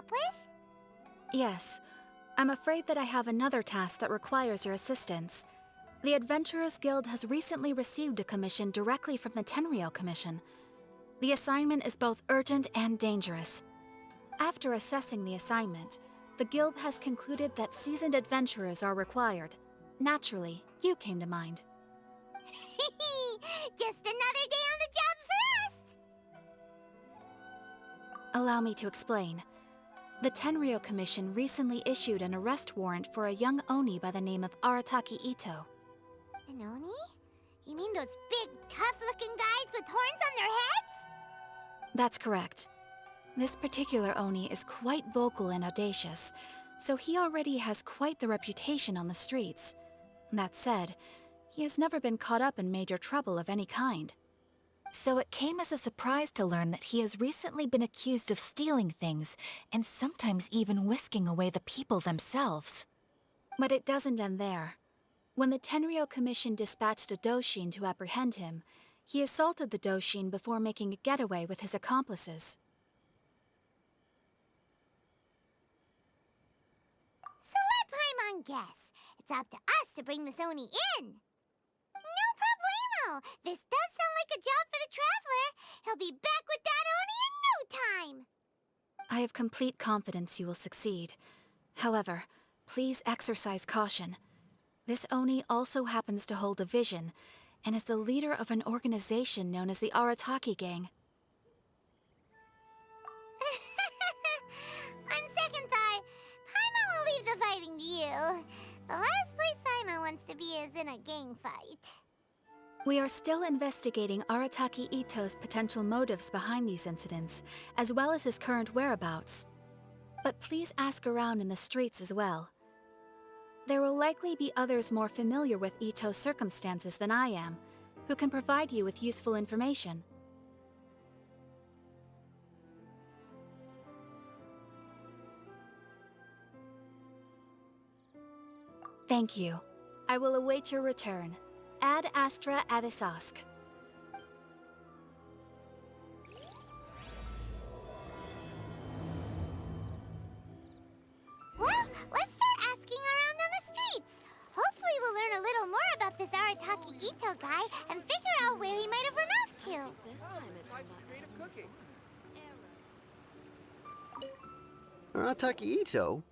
help with? Yes. I'm afraid that I have another task that requires your assistance. The Adventurers Guild has recently received a commission directly from the Tenryou Commission. The assignment is both urgent and dangerous. After assessing the assignment, the Guild has concluded that seasoned adventurers are required. Naturally, you came to mind. Just another day on the job for us! Allow me to explain. The Tenryou Commission recently issued an arrest warrant for a young Oni by the name of Arataki Itto. An Oni? You mean those big, tough-looking guys with horns on their heads? That's correct. This particular Oni is quite vocal and audacious, so he already has quite the reputation on the streets. That said, he has never been caught up in major trouble of any kind. So it came as a surprise to learn that he has recently been accused of stealing things, and sometimes even whisking away the people themselves. But it doesn't end there. When the Tenryou Commission dispatched a Doshin to apprehend him, he assaulted the Doshin before making a getaway with his accomplices. So let Paimon guess. It's up to us to bring this Oni in. No problemo! This does sound like a job for the Traveler. He'll be back with that Oni in no time. I have complete confidence you will succeed. However, please exercise caution. This Oni also happens to hold a vision, and is the leader of an organization known as the Arataki Gang. On second thought, Paimon will leave the fighting to you. The last place Paimon wants to be is in a gang fight. We are still investigating Arataki Itto's potential motives behind these incidents, as well as his current whereabouts. But please ask around in the streets as well. There will likely be others more familiar with Itto's circumstances than I am, who can provide you with useful information. Thank you. I will await your return. Ad Astra Abyssosque. Well, let's start asking around on the streets. Hopefully we'll learn a little more about this Arataki Itto guy and figure out where he might have run off to. This time it try some creative cooking. Arataki Itto?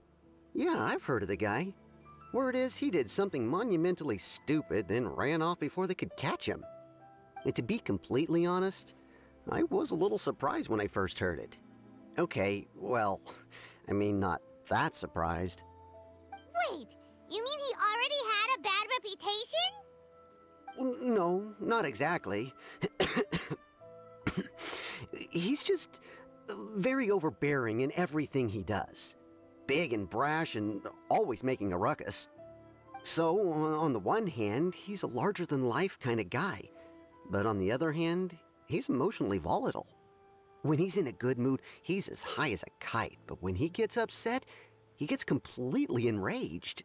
Yeah, I've heard of the guy. Word is he did something monumentally stupid, then ran off before they could catch him. And to be completely honest, I was a little surprised when I first heard it. Okay, well, I mean, not that surprised. Wait, you mean he already had a bad reputation? No, not exactly. He's just very overbearing in everything he does. Big and brash and always making a ruckus. So, on the one hand, he's a larger-than-life kind of guy. But on the other hand, he's emotionally volatile. When he's in a good mood, he's as high as a kite. But when he gets upset, he gets completely enraged.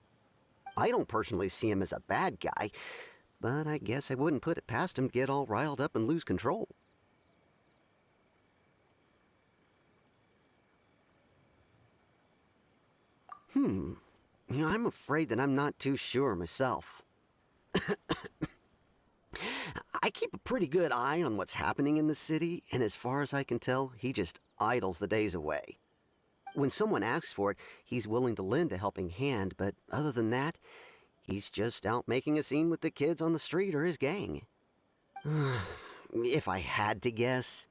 I don't personally see him as a bad guy, but I guess I wouldn't put it past him to get all riled up and lose control. I'm afraid that I'm not too sure myself. I keep a pretty good eye on what's happening in the city, and as far as I can tell, he just idles the days away. When someone asks for it, he's willing to lend a helping hand, but other than that, he's just out making a scene with the kids on the street or his gang. If I had to guess,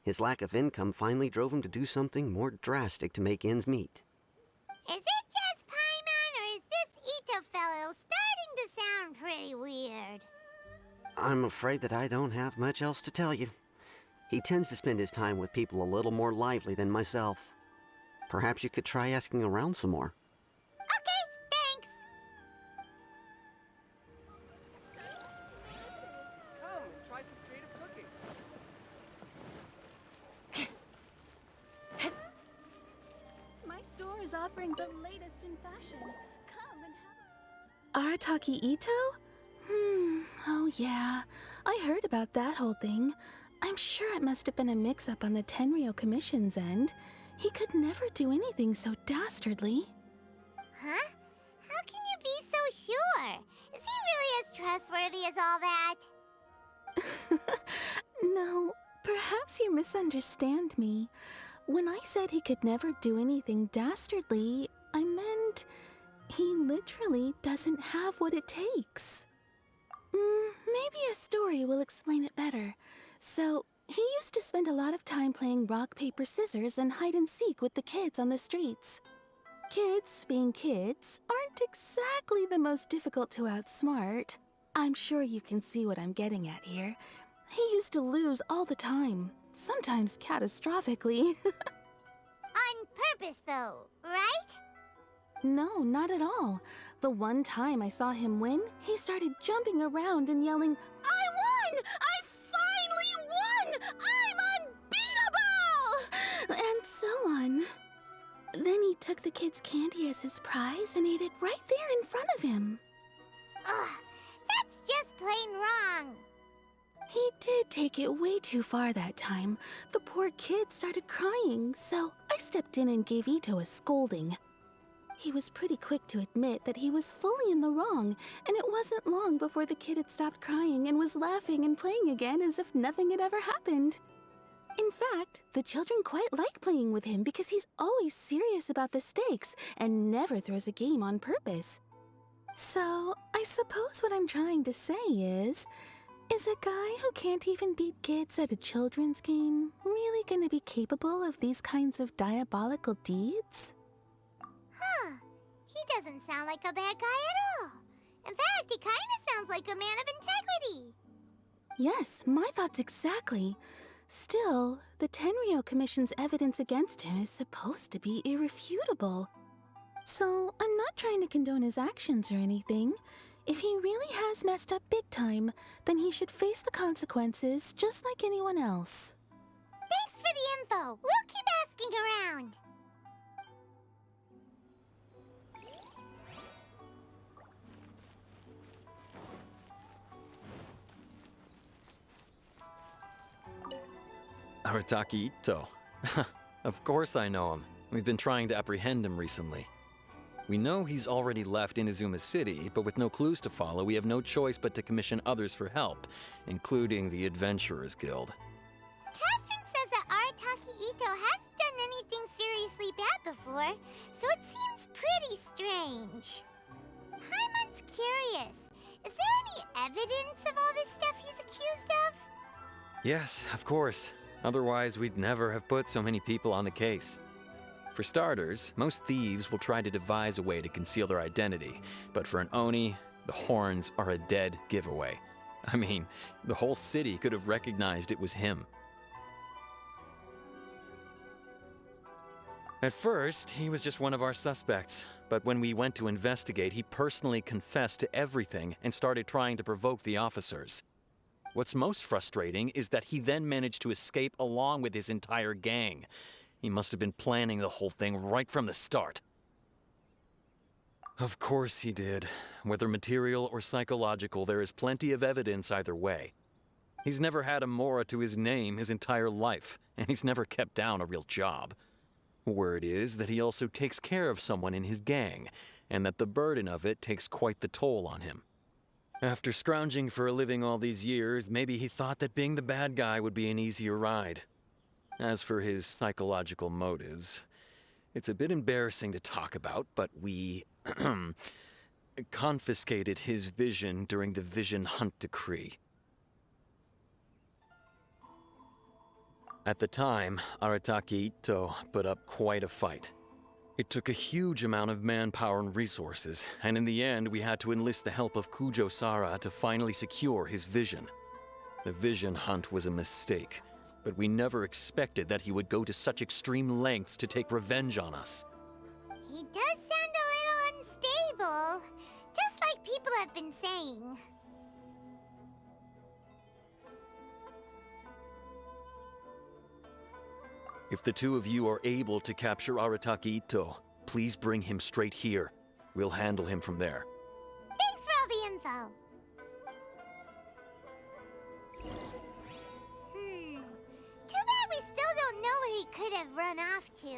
his lack of income finally drove him to do something more drastic to make ends meet. Is it just Paimon, or is this Itto fellow starting to sound pretty weird? I'm afraid that I don't have much else to tell you. He tends to spend his time with people a little more lively than myself. Perhaps you could try asking around some more. Okay, thanks. Come and try some creative cooking. My store is offering the latest in fashion. Come and have a... Arataki Itto? Oh yeah. I heard about that whole thing. I'm sure it must have been a mix-up on the Tenryou Commission's end. he could never do anything so dastardly. Huh? How can you be so sure? Is he really as trustworthy as all that? No, perhaps you misunderstand me. When I said he could never do anything dastardly, I meant he literally doesn't have what it takes. Maybe a story will explain it better. So, he used to spend a lot of time playing rock, paper, scissors and hide and seek with the kids on the streets. Kids, being kids, aren't exactly the most difficult to outsmart. I'm sure you can see what I'm getting at here. He used to lose all the time, sometimes catastrophically. On purpose, though, right? No, not at all. The one time I saw him win, he started jumping around and yelling, "I won! I finally won! I'm unbeatable!" And so on. Then he took the kid's candy as his prize and ate it right there in front of him. Ugh, that's just plain wrong. He did take it way too far that time. The poor kid started crying, so I stepped in and gave Itto a scolding. He was pretty quick to admit that he was fully in the wrong, and it wasn't long before the kid had stopped crying and was laughing and playing again as if nothing had ever happened. In fact, the children quite like playing with him because he's always serious about the stakes and never throws a game on purpose. So, I suppose what I'm trying to say is a guy who can't even beat kids at a children's game really gonna be capable of these kinds of diabolical deeds? Huh. He doesn't sound like a bad guy at all. In fact, he kind of sounds like a man of integrity. Yes, my thoughts exactly. Still, the Tenryo Commission's evidence against him is supposed to be irrefutable. So, I'm not trying to condone his actions or anything. If he really has messed up big time, then he should face the consequences just like anyone else. Thanks for the info. We'll keep asking around. Arataki Itto. Of course I know him. We've been trying to apprehend him recently. We know he's already left Inazuma City, but with no clues to follow, we have no choice but to commission others for help, including the Adventurers Guild. Catherine says that Arataki Itto hasn't done anything seriously bad before, so it seems pretty strange. Paimon's curious. Is there any evidence of all this stuff he's accused of? Yes, of course. Otherwise, we'd never have put so many people on the case. For starters, most thieves will try to devise a way to conceal their identity, but for an Oni, the horns are a dead giveaway. I mean, the whole city could have recognized it was him. At first, he was just one of our suspects, but when we went to investigate, he personally confessed to everything and started trying to provoke the officers. What's most frustrating is that he then managed to escape along with his entire gang. He must have been planning the whole thing right from the start. Of course he did. Whether material or psychological, there is plenty of evidence either way. He's never had a Mora to his name his entire life, and he's never kept down a real job. Word is that he also takes care of someone in his gang, and that the burden of it takes quite the toll on him. After scrounging for a living all these years, maybe he thought that being the bad guy would be an easier ride. As for his psychological motives, it's a bit embarrassing to talk about, but we confiscated his vision during the Vision Hunt Decree. At the time, Arataki Itto put up quite a fight. It took a huge amount of manpower and resources, and in the end we had to enlist the help of Kujo-Sara to finally secure his vision. The Vision Hunt was a mistake, but we never expected that he would go to such extreme lengths to take revenge on us. He does sound a little unstable, just like people have been saying. If the two of you are able to capture Arataki Itto, please bring him straight here. We'll handle him from there. Thanks for all the info. Too bad we still don't know where he could could have run off to.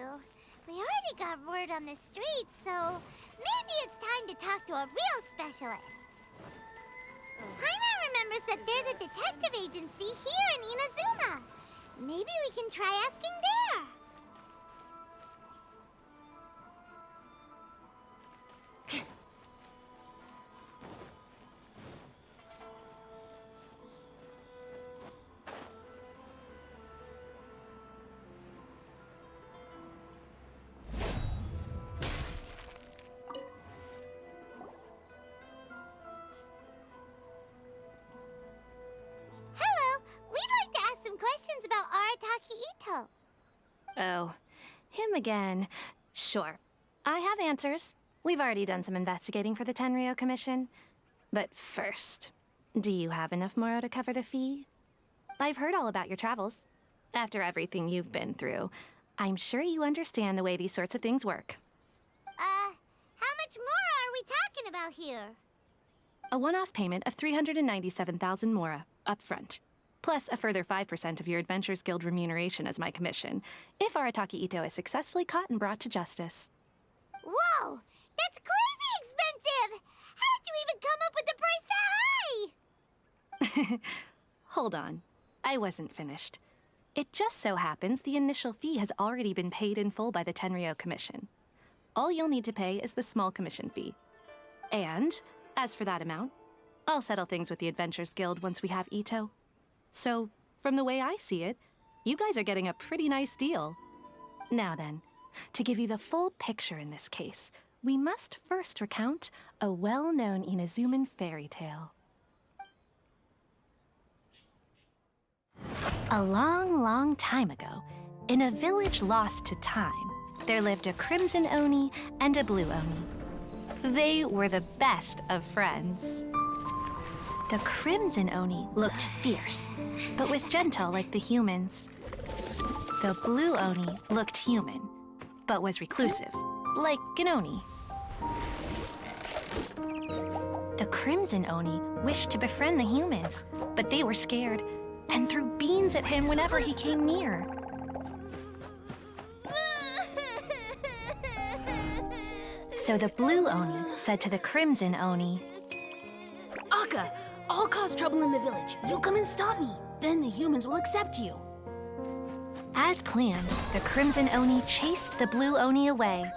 We already got word on the street, so maybe it's time to talk to a real specialist. Paimon remembers that there's a detective agency here in Inazuma. Maybe we can try asking there. Questions about Arataki Itto. Oh, him again. Sure. I have answers. We've already done some investigating for the Tenryou Commission. But first, do you have enough Moro to cover the fee? I've heard all about your travels. After everything you've been through, I'm sure you understand the way these sorts of things work. How much more are we talking about here? A one-off payment of 397,000 Mora, up front. Plus a further 5% of your Adventures Guild remuneration as my commission, if Arataki Itto is successfully caught and brought to justice. Whoa! That's crazy expensive! How did you even come up with the price that high? Hold on. I wasn't finished. It just so happens the initial fee has already been paid in full by the Tenryou Commission. All you'll need to pay is the small commission fee. And, as for that amount, I'll settle things with the Adventures Guild once we have Itto. So, from the way I see it, you guys are getting a pretty nice deal. Now then, to give you the full picture in this case, we must first recount a well-known Inazuman fairy tale. A long, long time ago, in a village lost to time, there lived a crimson Oni and a blue Oni. They were the best of friends. The crimson Oni looked fierce, but was gentle like the humans. The blue Oni looked human, but was reclusive, like an Oni. The crimson Oni wished to befriend the humans, but they were scared and threw beans at him whenever he came near. So the blue Oni said to the crimson Oni, Akka, I'll cause trouble in the village. You'll come and stop me. Then the humans will accept you. As planned, the crimson Oni chased the blue Oni away.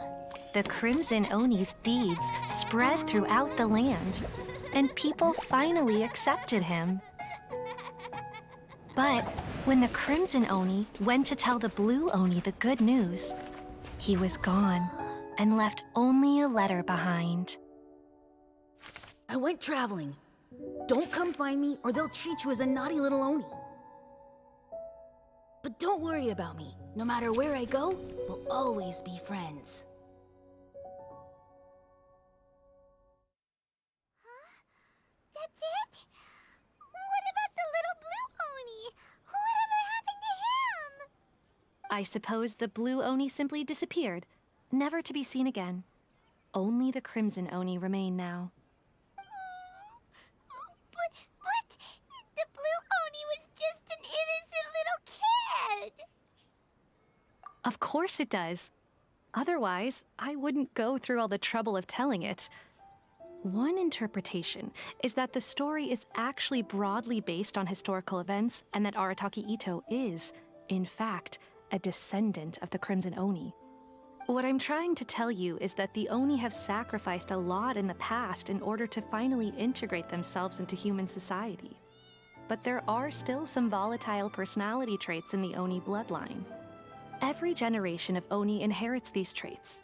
The crimson Oni's deeds spread throughout the land, and people finally accepted him. But when the crimson Oni went to tell the blue Oni the good news, he was gone and left only a letter behind. I went traveling. Don't come find me or they'll treat you as a naughty little Oni. But don't worry about me. No matter where I go, we'll always be friends. That's it? What about the little blue Oni? Whatever happened to him? I suppose the blue Oni simply disappeared, never to be seen again. Only the crimson Oni remain now. But the blue Oni was just an innocent little kid. Of course it does. Otherwise, I wouldn't go through all the trouble of telling it. One interpretation is that the story is actually broadly based on historical events and that Arataki Itto is, in fact, a descendant of the Crimson Oni. What I'm trying to tell you is that the Oni have sacrificed a lot in the past in order to finally integrate themselves into human society. But there are still some volatile personality traits in the Oni bloodline. Every generation of Oni inherits these traits.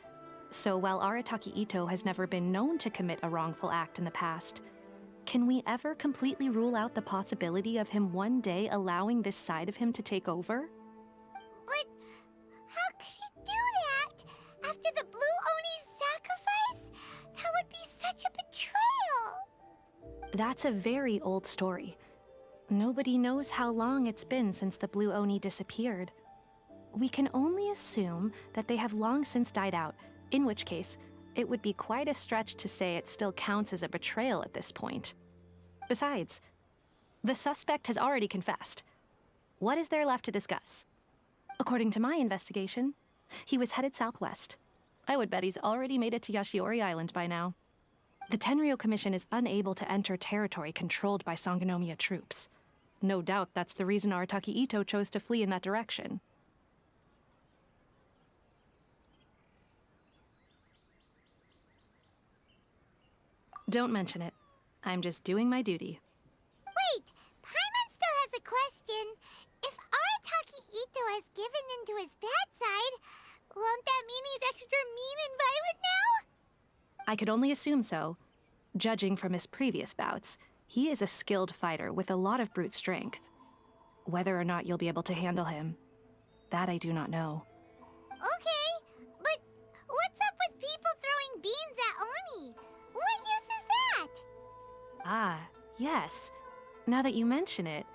So while Arataki Itto has never been known to commit a wrongful act in the past, can we ever completely rule out the possibility of him one day allowing this side of him to take over? But how could he do that? After the blue Oni's sacrifice? That would be such a betrayal. That's a very old story. Nobody knows how long it's been since the blue Oni disappeared. We can only assume that they have long since died out, in which case, it would be quite a stretch to say it still counts as a betrayal at this point. Besides, the suspect has already confessed. What is there left to discuss? According to my investigation, he was headed southwest. I would bet he's already made it to Yashiori Island by now. The Tenryo Commission is unable to enter territory controlled by Sangonomiya troops. No doubt that's the reason Arataki Itto chose to flee in that direction. Don't mention it. I'm just doing my duty. Wait, Paimon still has a question. If Arataki Itto has given into his bad side, won't that mean he's extra mean and violent now? I could only assume so. Judging from his previous bouts, he is a skilled fighter with a lot of brute strength. Whether or not you'll be able to handle him, that I do not know. Okay, but what's up with people throwing beans at Oni? What use is that? Ah, yes. Now that you mention it,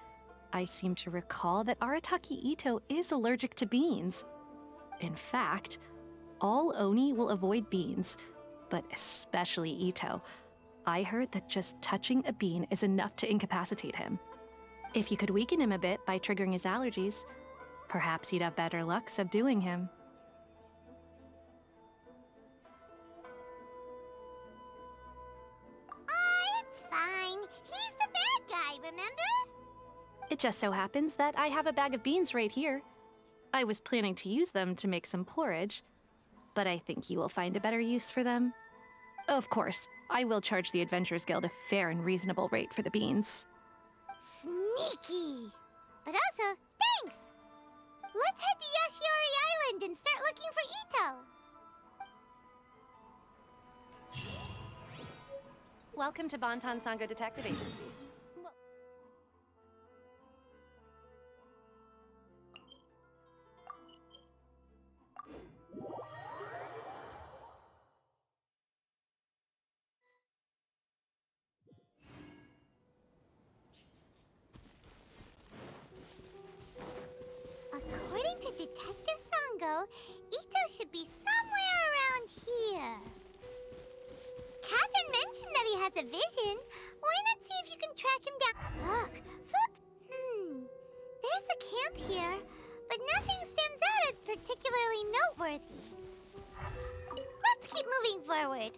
I seem to recall that Arataki Itto is allergic to beans. In fact, all Oni will avoid beans, but especially Itto. I heard that just touching a bean is enough to incapacitate him. If you could weaken him a bit by triggering his allergies, perhaps you'd have better luck subduing him. It's fine. He's the bad guy, remember? It just so happens that I have a bag of beans right here. I was planning to use them to make some porridge, but I think you will find a better use for them. Of course, I will charge the Adventurers Guild a fair and reasonable rate for the beans. Sneaky. But also, thanks! Let's head to Yashiori Island and start looking for Itto. Welcome to Bonton Sango Detective Agency. According to Detective Sango, Itto should be somewhere around here. Catherine mentioned that he has a vision. Why not see if you can track him down? Look, Foop. There's a camp here, but nothing stands out as particularly noteworthy. Let's keep moving forward.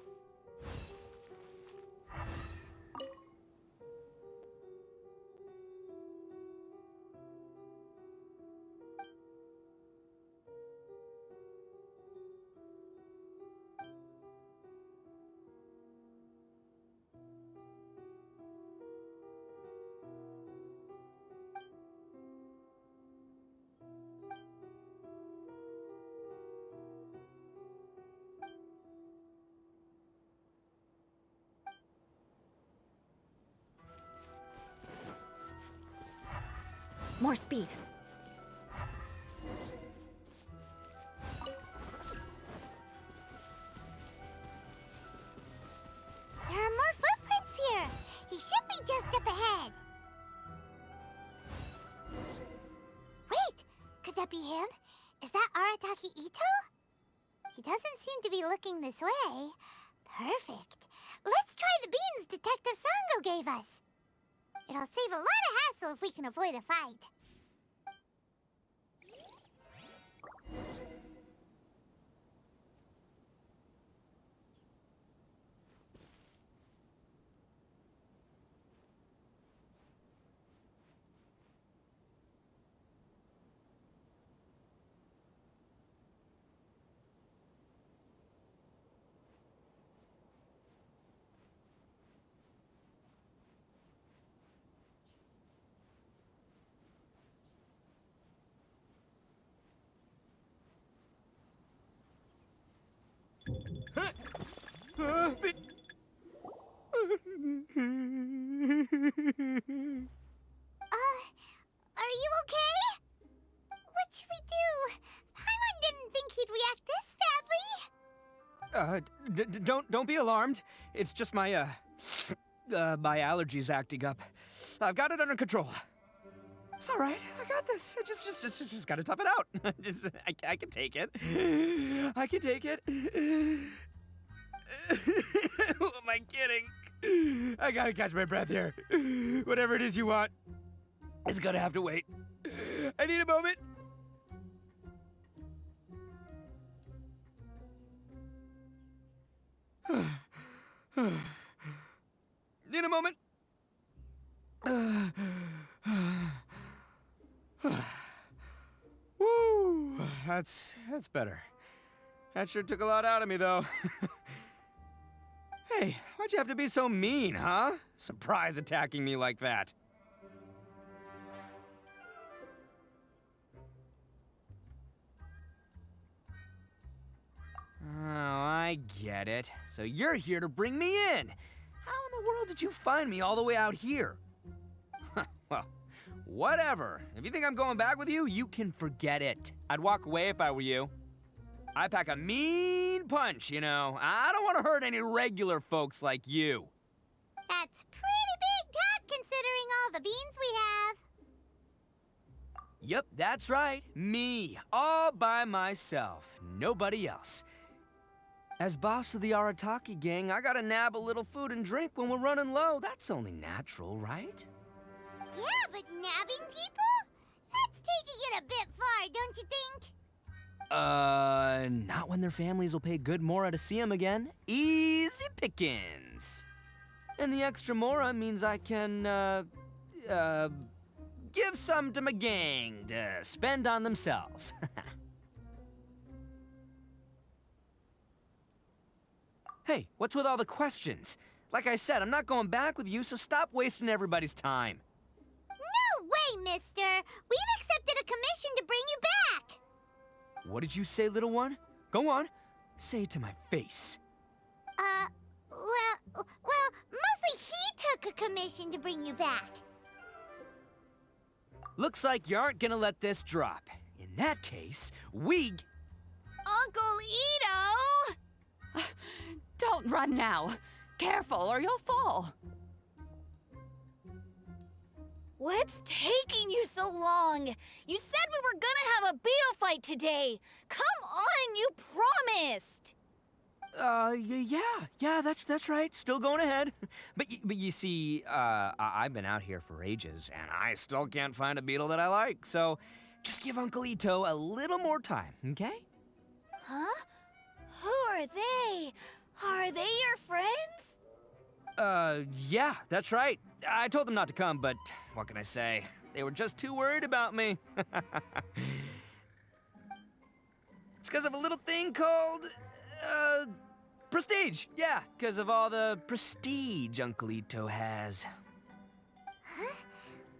More speed. There are more footprints here. He should be just up ahead. Wait, could that be him? Is that Arataki Itto? He doesn't seem to be looking this way. Perfect. Let's try the beans Detective Sango gave us. It'll save a lot of hassle if we can avoid a fight. Are you okay? What should we do? Paimon didn't think he'd react this badly. Don't be alarmed. It's just my my allergies acting up. I've got it under control. It's all right. I got this. I just gotta tough it out. I can take it. I can take it. Who am I kidding? I gotta catch my breath here. Whatever it is you want, it's gonna have to wait. I need a moment. Need a moment. Woo, that's better. That sure took a lot out of me, though. Hey, why'd you have to be so mean, huh? Surprise attacking me like that. Oh, I get it. So you're here to bring me in. How in the world did you find me all the way out here? Well, whatever. If you think I'm going back with you, you can forget it. I'd walk away if I were you. I pack a mean punch, you know. I don't want to hurt any regular folks like you. That's pretty big talk considering all the beans we have. Yep, that's right. Me, all by myself. Nobody else. As boss of the Arataki gang, I gotta nab a little food and drink when we're running low. That's only natural, right? Yeah, but nabbing people? That's taking it a bit far, don't you think? Not when their families will pay good mora to see them again. Easy pickings. And the extra mora means I can, give some to my gang to spend on themselves. Hey, what's with all the questions? Like I said, I'm not going back with you, so stop wasting everybody's time. No way, mister! We've accepted a commission to bring you back! What did you say, little one? Go on. Say it to my face. Well, mostly he took a commission to bring you back. Looks like you aren't gonna let this drop. In that case, we... Uncle Itto! Don't run now. Careful or you'll fall. What's taking you so long? You said we were gonna have a beetle fight today. Come on, you promised. Yeah, that's right. Still going ahead. But you see, I've been out here for ages, and I still can't find a beetle that I like. So, just give Uncle Itto a little more time, okay? Huh? Who are they? Are they your friends? Yeah, that's right. I told them not to come, but what can I say? They were just too worried about me. It's because of a little thing called, prestige. Yeah, because of all the prestige Uncle Itto has. Huh?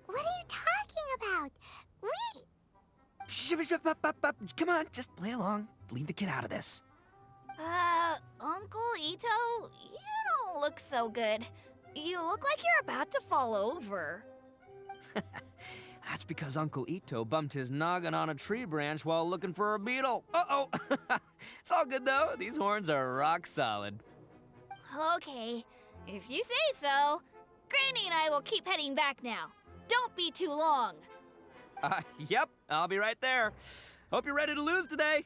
What are you talking about? Come on, just play along. Leave the kid out of this. Uncle Itto, you don't look so good. You look like you're about to fall over. That's because Uncle Itto bumped his noggin on a tree branch while looking for a beetle. Uh-oh. It's all good, though. These horns are rock solid. Okay, if you say so. Granny and I will keep heading back now. Don't be too long. Yep, I'll be right there. Hope you're ready to lose today.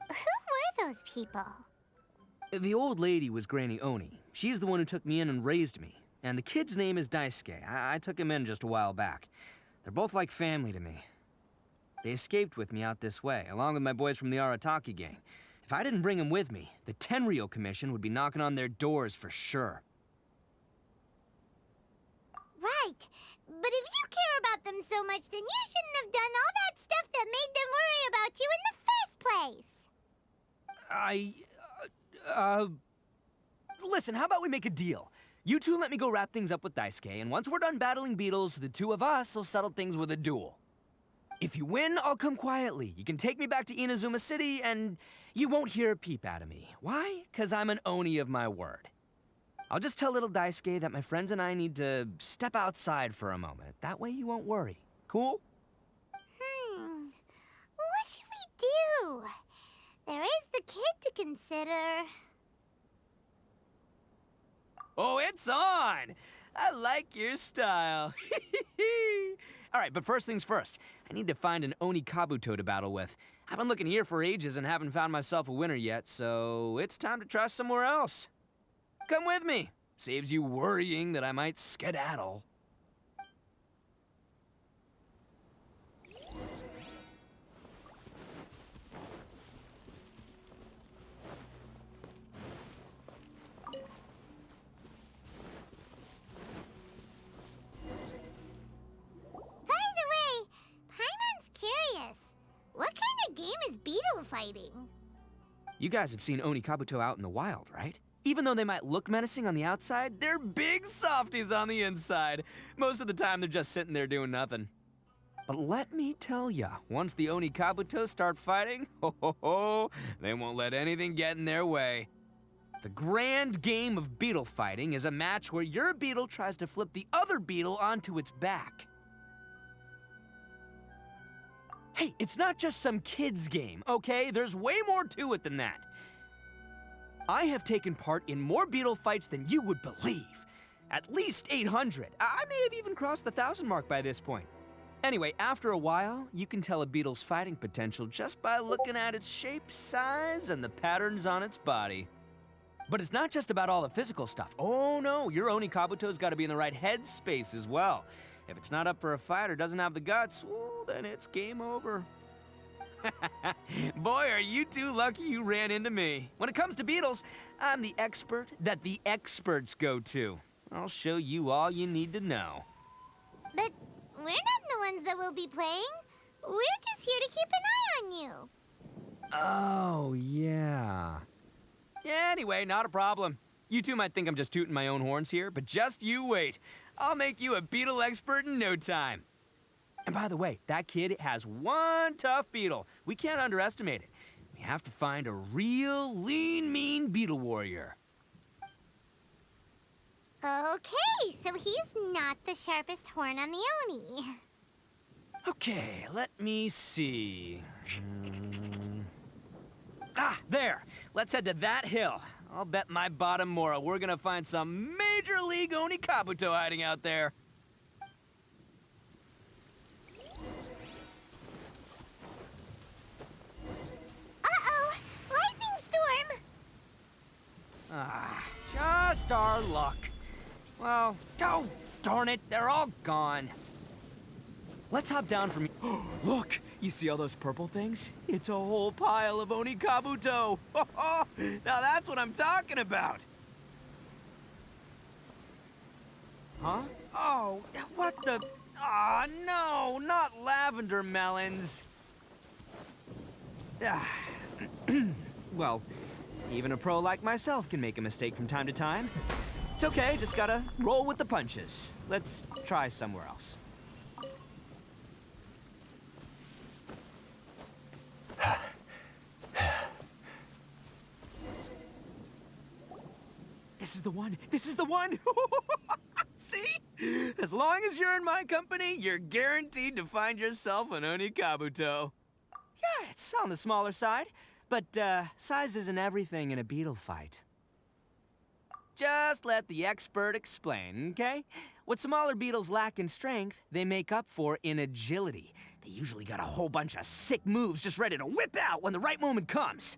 Who were those people? The old lady was Granny Oni. She's the one who took me in and raised me. And the kid's name is Daisuke. I took him in just a while back. They're both like family to me. They escaped with me out this way, along with my boys from the Arataki gang. If I didn't bring them with me, the Tenryou Commission would be knocking on their doors for sure. Right. But if you care about them so much, then you shouldn't have done all that stuff that made them worry about you in the first place. Listen, how about we make a deal? You two let me go wrap things up with Daisuke, and once we're done battling beetles, the two of us will settle things with a duel. If you win, I'll come quietly. You can take me back to Inazuma City, and you won't hear a peep out of me. Why? 'Cause I'm an Oni of my word. I'll just tell little Daisuke that my friends and I need to step outside for a moment. That way you won't worry. Cool? What should we do? There is the kid to consider. Oh, it's on! I like your style. All right, but first things first. I need to find an Oni Kabuto to battle with. I've been looking here for ages and haven't found myself a winner yet, so it's time to try somewhere else. Come with me. Saves you worrying that I might skedaddle. fighting. You guys have seen Oni Kabuto out in the wild, right? Even though they might look menacing on the outside, they're big softies on the inside. Most of the time, they're just sitting there doing nothing. But let me tell ya, once the Oni Kabuto start fighting, they won't let anything get in their way. The grand game of beetle fighting is a match where your beetle tries to flip the other beetle onto its back. Hey, it's not just some kid's game, okay? There's way more to it than that. I have taken part in more beetle fights than you would believe. At least 800. I may have even crossed the 1,000 mark by this point. Anyway, after a while, you can tell a beetle's fighting potential just by looking at its shape, size, and the patterns on its body. But it's not just about all the physical stuff. Oh no, your Oni Kabuto's gotta be in the right headspace as well. If it's not up for a fight or doesn't have the guts, well, then it's game over. Boy, are you two lucky you ran into me. When it comes to beetles, I'm the expert that the experts go to. I'll show you all you need to know. But we're not the ones that will be playing. We're just here to keep an eye on you. Oh, yeah. Yeah, anyway, not a problem. You two might think I'm just tooting my own horns here, but just you wait. I'll make you a beetle expert in no time. And by the way, that kid has one tough beetle. We can't underestimate it. We have to find a real lean, mean beetle warrior. Okay, so he's not the sharpest horn on the Oni. Okay, let me see. Ah, there. Let's head to that hill. I'll bet my bottom Mora we're gonna find some major league Oni Kabuto hiding out there. Uh-oh! Lightning storm! Ah, just our luck. Well, oh, darn it, they're all gone. Let's hop down from here. Look, you see all those purple things? It's a whole pile of Oni Kabuto. Now that's what I'm talking about. Huh? Oh, what the? Ah, no, not lavender melons. Well, even a pro like myself can make a mistake from time to time. It's okay, just gotta roll with the punches. Let's try somewhere else. This is the one! This is the one! See? As long as you're in my company, you're guaranteed to find yourself an Oni Kabuto. Yeah, it's on the smaller side, but size isn't everything in a beetle fight. Just let the expert explain, okay? What smaller beetles lack in strength, they make up for in agility. They usually got a whole bunch of sick moves just ready to whip out when the right moment comes.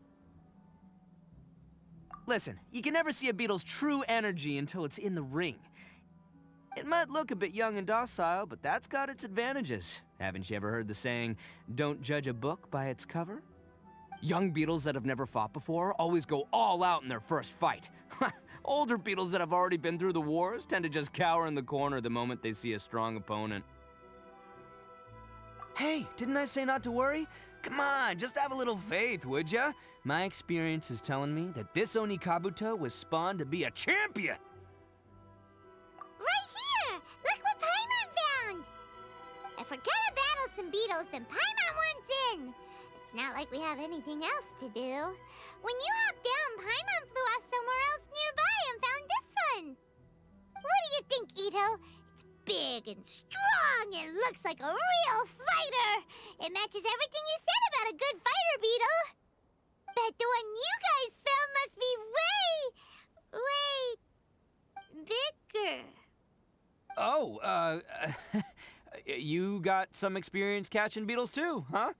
Listen, you can never see a beetle's true energy until it's in the ring. It might look a bit young and docile, but that's got its advantages. Haven't you ever heard the saying, don't judge a book by its cover? Young beetles that have never fought before always go all out in their first fight. Older beetles that have already been through the wars tend to just cower in the corner the moment they see a strong opponent. Hey, didn't I say not to worry? Come on, just have a little faith, would ya? My experience is telling me that this Oni Kabuto was spawned to be a champion! Right here! Look what Paimon found! If we're gonna battle some beetles, then Paimon wants in! It's not like we have anything else to do. When you hopped down, Paimon flew off somewhere else nearby and found this one! What do you think, Itto? It's big and strong and looks like a real fighter! It matches everything you said about a good fighter beetle! Bet the one you guys found must be way bigger. Oh, you got some experience catching beetles too, huh?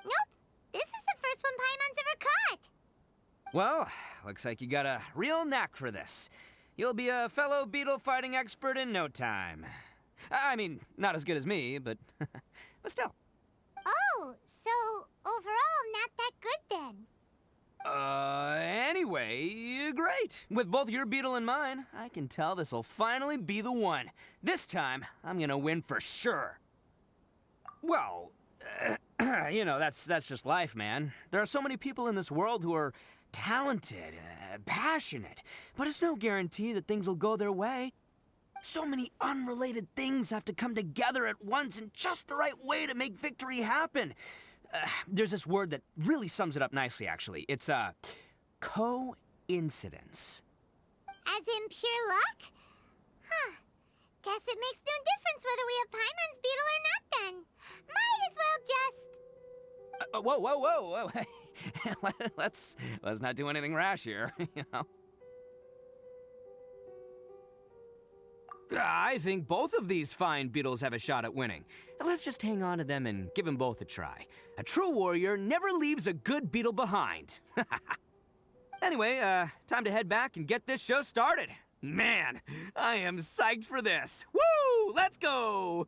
Nope. This is the first one Paimon's ever caught. Well, looks like you got a real knack for this. You'll be a fellow beetle fighting expert in no time. I mean, not as good as me, but still. Oh, so overall not that good then. Anyway, great. With both your beetle and mine, I can tell this'll finally be the one. This time, I'm gonna win for sure. Well, You know, that's just life, man. There are so many people in this world who are talented, passionate, but it's no guarantee that things will go their way. So many unrelated things have to come together at once in just the right way to make victory happen. There's this word that really sums it up nicely, actually. It's, coincidence. As in pure luck? Huh. Guess it makes no difference whether we have Paimon's beetle or not then. Might as well just... Whoa. let's not do anything rash here, you know? I think both of these fine beetles have a shot at winning. Let's just hang on to them and give them both a try. A true warrior never leaves a good beetle behind. Anyway, time to head back and get this show started. Man, I am psyched for this. Woo! Let's go!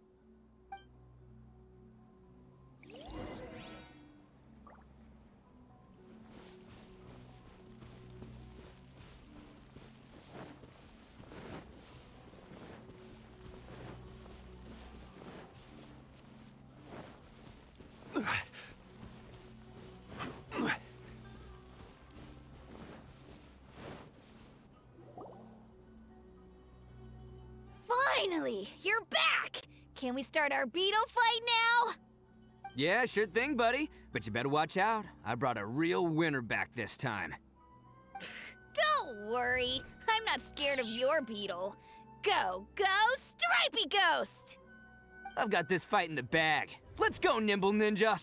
Finally, you're back! Can we start our beetle fight now? Yeah, sure thing, buddy. But you better watch out. I brought a real winner back this time. Don't worry, I'm not scared of your beetle. Go, Stripey Ghost! I've got this fight in the bag. Let's go, Nimble Ninja!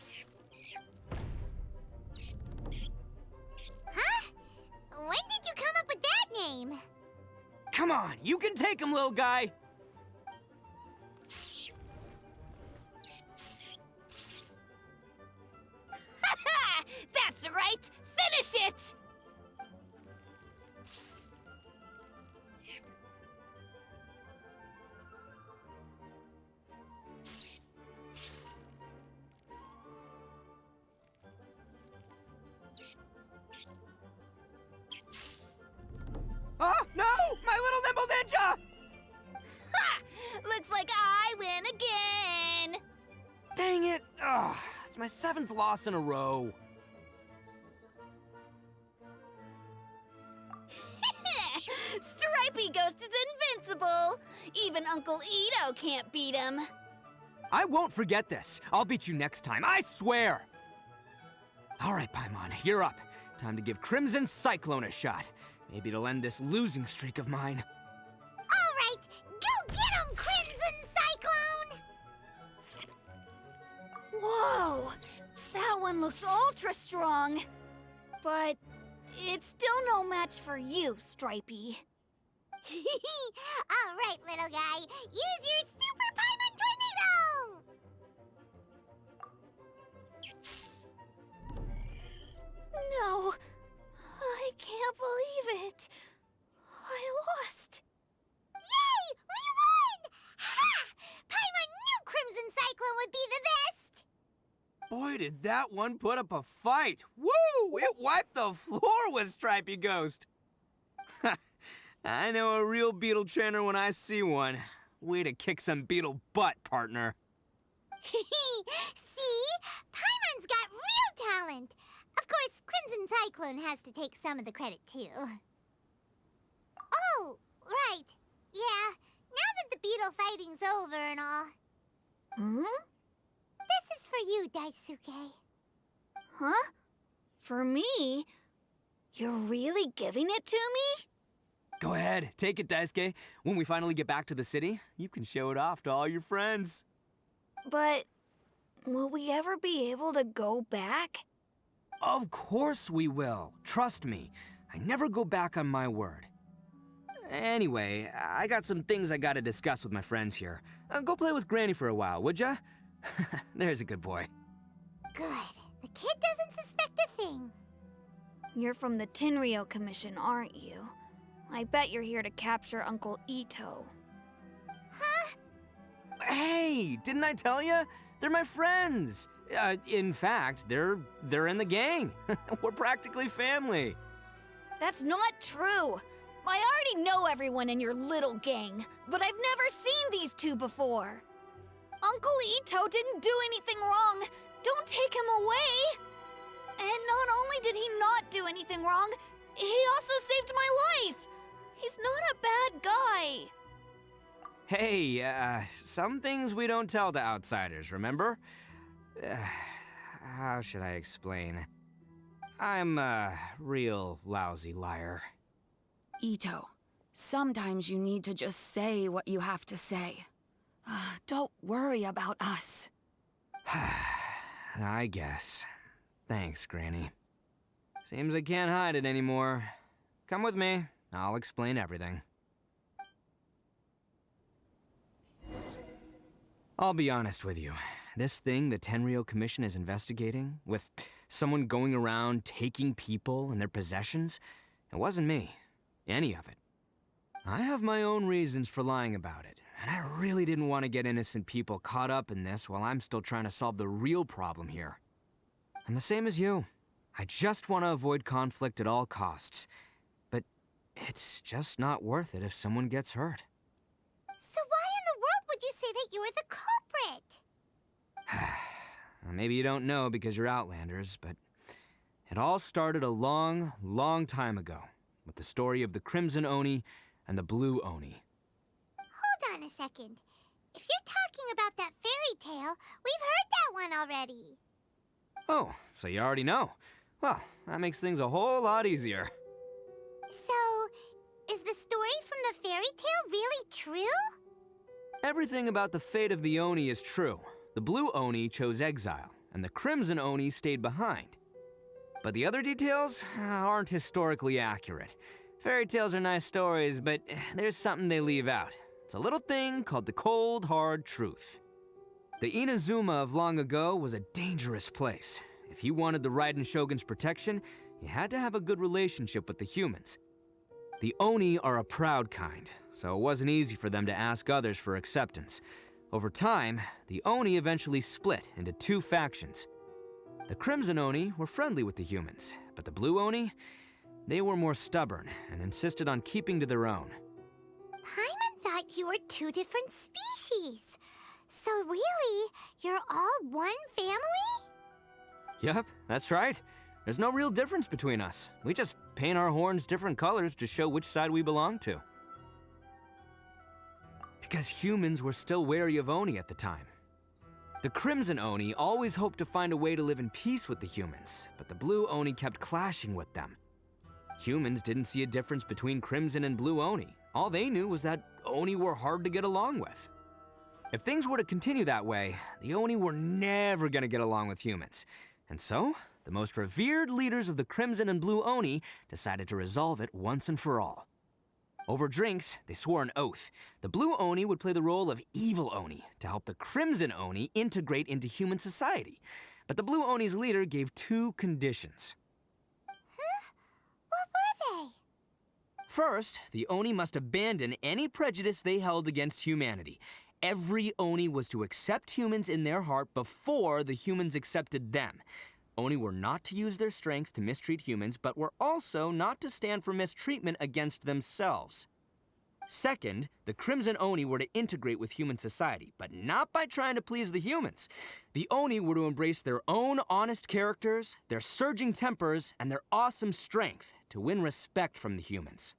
Huh? When did you come up with that name? Come on, you can take him, little guy! That's right! Finish it! Oh, no! My little Nimble Ninja! Ha! Looks like I win again! Dang it! Ugh, it's my 7th loss in a row. Stripey Ghost is invincible! Even Uncle Itto can't beat him. I won't forget this. I'll beat you next time, I swear! All right, Paimon, you're up. Time to give Crimson Cyclone a shot. Maybe it'll end this losing streak of mine. All right, go get him, Crimson Cyclone! Whoa! That one looks ultra strong. But it's still no match for you, Stripey. All right, little guy, use your Super Paimon Tornado! No, I can't believe it. I lost. Yay! We won! Ha! Paimon knew Crimson Cyclone would be the best! Boy, did that one put up a fight. Woo! It wiped the floor with Stripey Ghost. I know a real beetle trainer when I see one. Way to kick some beetle butt, partner. See? Paimon's got real talent. Of course, Crimson Cyclone has to take some of the credit, too. Oh, right. Yeah, now that the beetle fighting's over and all. This is for you, Daisuke. Huh? For me? You're really giving it to me? Go ahead, take it, Daisuke. When we finally get back to the city, you can show it off to all your friends. But will we ever be able to go back? Of course we will. Trust me. I never go back on my word. Anyway, I got some things I gotta discuss with my friends here. Go play with Granny for a while, would ya? There's a good boy. Good. The kid doesn't suspect a thing. You're from the Tenryo Commission, aren't you? I bet you're here to capture Uncle Itto. Huh? Hey, didn't I tell you? They're my friends. In fact, they're in the gang. We're practically family. That's not true. I already know everyone in your little gang, but I've never seen these two before. Uncle Itto didn't do anything wrong. Don't take him away! And not only did he not do anything wrong, he also saved my life! He's not a bad guy. Hey, some things we don't tell to outsiders, remember? How should I explain? I'm a real lousy liar. Itto, sometimes you need to just say what you have to say. Don't worry about us. I guess. Thanks, Granny. Seems I can't hide it anymore. Come with me. I'll explain everything. I'll be honest with you. This thing the Tenryou Commission is investigating, with someone going around taking people and their possessions, it wasn't me. Any of it. I have my own reasons for lying about it, and I really didn't want to get innocent people caught up in this while I'm still trying to solve the real problem here. I'm the same as you. I just want to avoid conflict at all costs. But it's just not worth it if someone gets hurt. So why in the world would you say that you were the culprit? Maybe you don't know because you're Outlanders, but it all started a long, long time ago with the story of the Crimson Oni and the Blue Oni. Hold on a second. If you're talking about that fairy tale, we've heard that one already. Oh, so you already know. Well, that makes things a whole lot easier. So, is the story from the fairy tale really true? Everything about the fate of the Oni is true. The Blue Oni chose exile, and the Crimson Oni stayed behind. But the other details aren't historically accurate. Fairy tales are nice stories, but there's something they leave out. It's a little thing called the cold, hard truth. The Inazuma of long ago was a dangerous place. If you wanted the Raiden Shogun's protection, you had to have a good relationship with the humans. The Oni are a proud kind, so it wasn't easy for them to ask others for acceptance. Over time, the Oni eventually split into two factions. The Crimson Oni were friendly with the humans, but the Blue Oni, they were more stubborn and insisted on keeping to their own. Paimon thought you were two different species. So really, you're all one family? Yep, that's right. There's no real difference between us. We just paint our horns different colors to show which side we belong to. Because humans were still wary of Oni at the time. The Crimson Oni always hoped to find a way to live in peace with the humans, but the Blue Oni kept clashing with them. Humans didn't see a difference between Crimson and Blue Oni. All they knew was that Oni were hard to get along with. If things were to continue that way, the Oni were never gonna get along with humans. And so, the most revered leaders of the Crimson and Blue Oni decided to resolve it once and for all. Over drinks, they swore an oath. The Blue Oni would play the role of evil Oni to help the Crimson Oni integrate into human society. But the Blue Oni's leader gave two conditions. Huh? What were they? First, the Oni must abandon any prejudice they held against humanity. Every Oni was to accept humans in their heart before the humans accepted them. Oni were not to use their strength to mistreat humans, but were also not to stand for mistreatment against themselves. Second, the Crimson Oni were to integrate with human society, but not by trying to please the humans. The Oni were to embrace their own honest characters, their surging tempers, and their awesome strength to win respect from the humans.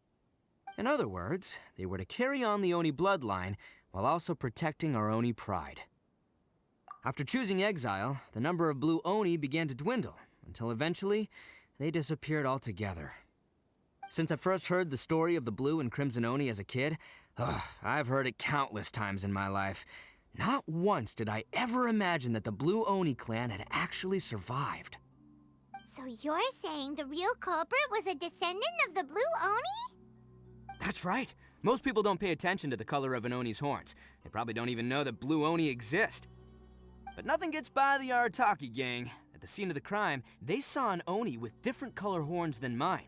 In other words, they were to carry on the Oni bloodline while also protecting our Oni pride. After choosing exile, the number of Blue Oni began to dwindle, until eventually, they disappeared altogether. Since I first heard the story of the Blue and Crimson Oni as a kid, I've heard it countless times in my life. Not once did I ever imagine that the Blue Oni clan had actually survived. So you're saying the real culprit was a descendant of the Blue Oni? That's right. Most people don't pay attention to the color of an Oni's horns. They probably don't even know that Blue Oni exist. But nothing gets by the Arataki gang. At the scene of the crime, they saw an Oni with different color horns than mine.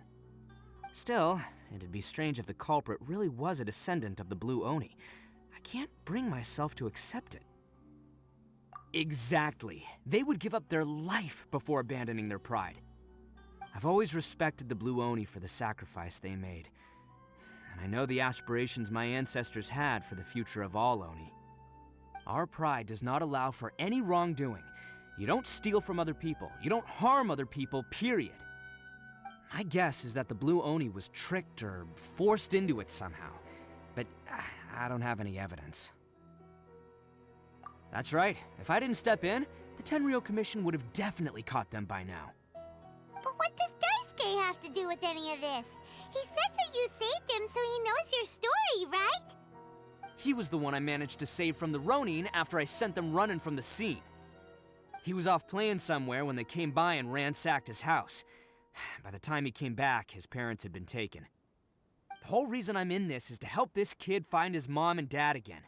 Still, it'd be strange if the culprit really was a descendant of the Blue Oni. I can't bring myself to accept it. Exactly. They would give up their life before abandoning their pride. I've always respected the Blue Oni for the sacrifice they made. And I know the aspirations my ancestors had for the future of all Oni. Our pride does not allow for any wrongdoing. You don't steal from other people. You don't harm other people, period. My guess is that the Blue Oni was tricked or forced into it somehow, but I don't have any evidence. That's right. If I didn't step in, the Tenryou Commission would have definitely caught them by now. But what does Daisuke have to do with any of this? He said that you saved him so he knows your story, right? He was the one I managed to save from the Ronin after I sent them running from the scene. He was off playing somewhere when they came by and ransacked his house. By the time he came back, his parents had been taken. The whole reason I'm in this is to help this kid find his mom and dad again.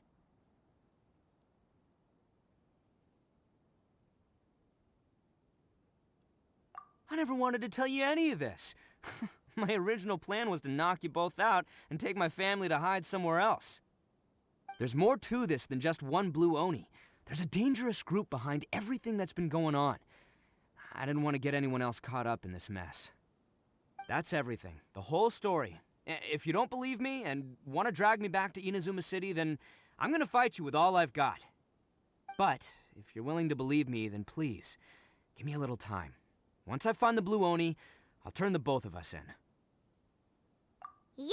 I never wanted to tell you any of this. My original plan was to knock you both out and take my family to hide somewhere else. There's more to this than just one Blue Oni. There's a dangerous group behind everything that's been going on. I didn't want to get anyone else caught up in this mess. That's everything, the whole story. If you don't believe me and want to drag me back to Inazuma City, then I'm gonna fight you with all I've got. But if you're willing to believe me, then please, give me a little time. Once I find the Blue Oni, I'll turn the both of us in. Yep,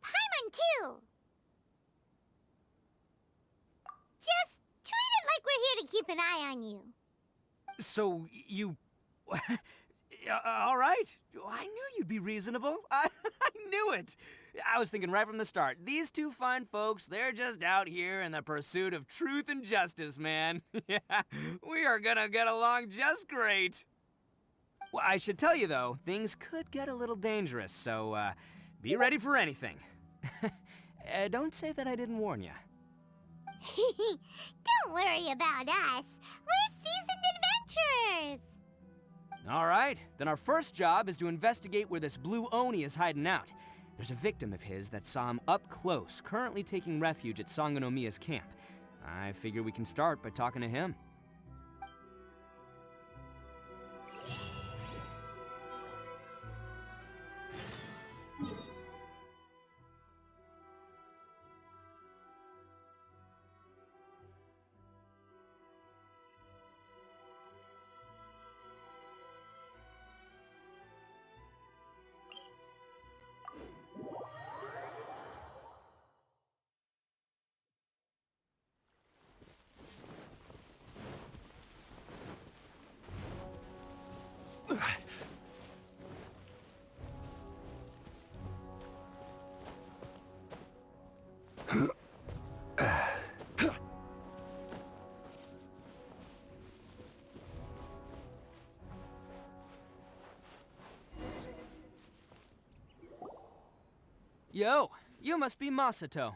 Paimon too. Just treat it like we're here to keep an eye on you. So, you... all right. I knew you'd be reasonable. I knew it. I was thinking right from the start, these two fine folks, they're just out here in the pursuit of truth and justice, man. Yeah, we are gonna get along just great. Well, I should tell you, though, things could get a little dangerous, so, be ready for anything. Don't say that I didn't warn you. Don't worry about us. We're seasoned adventurers. All right, then our first job is to investigate where this Blue Oni is hiding out. There's a victim of his that saw him up close, currently taking refuge at Sangonomiya's camp. I figure we can start by talking to him. Yo, you must be Masato.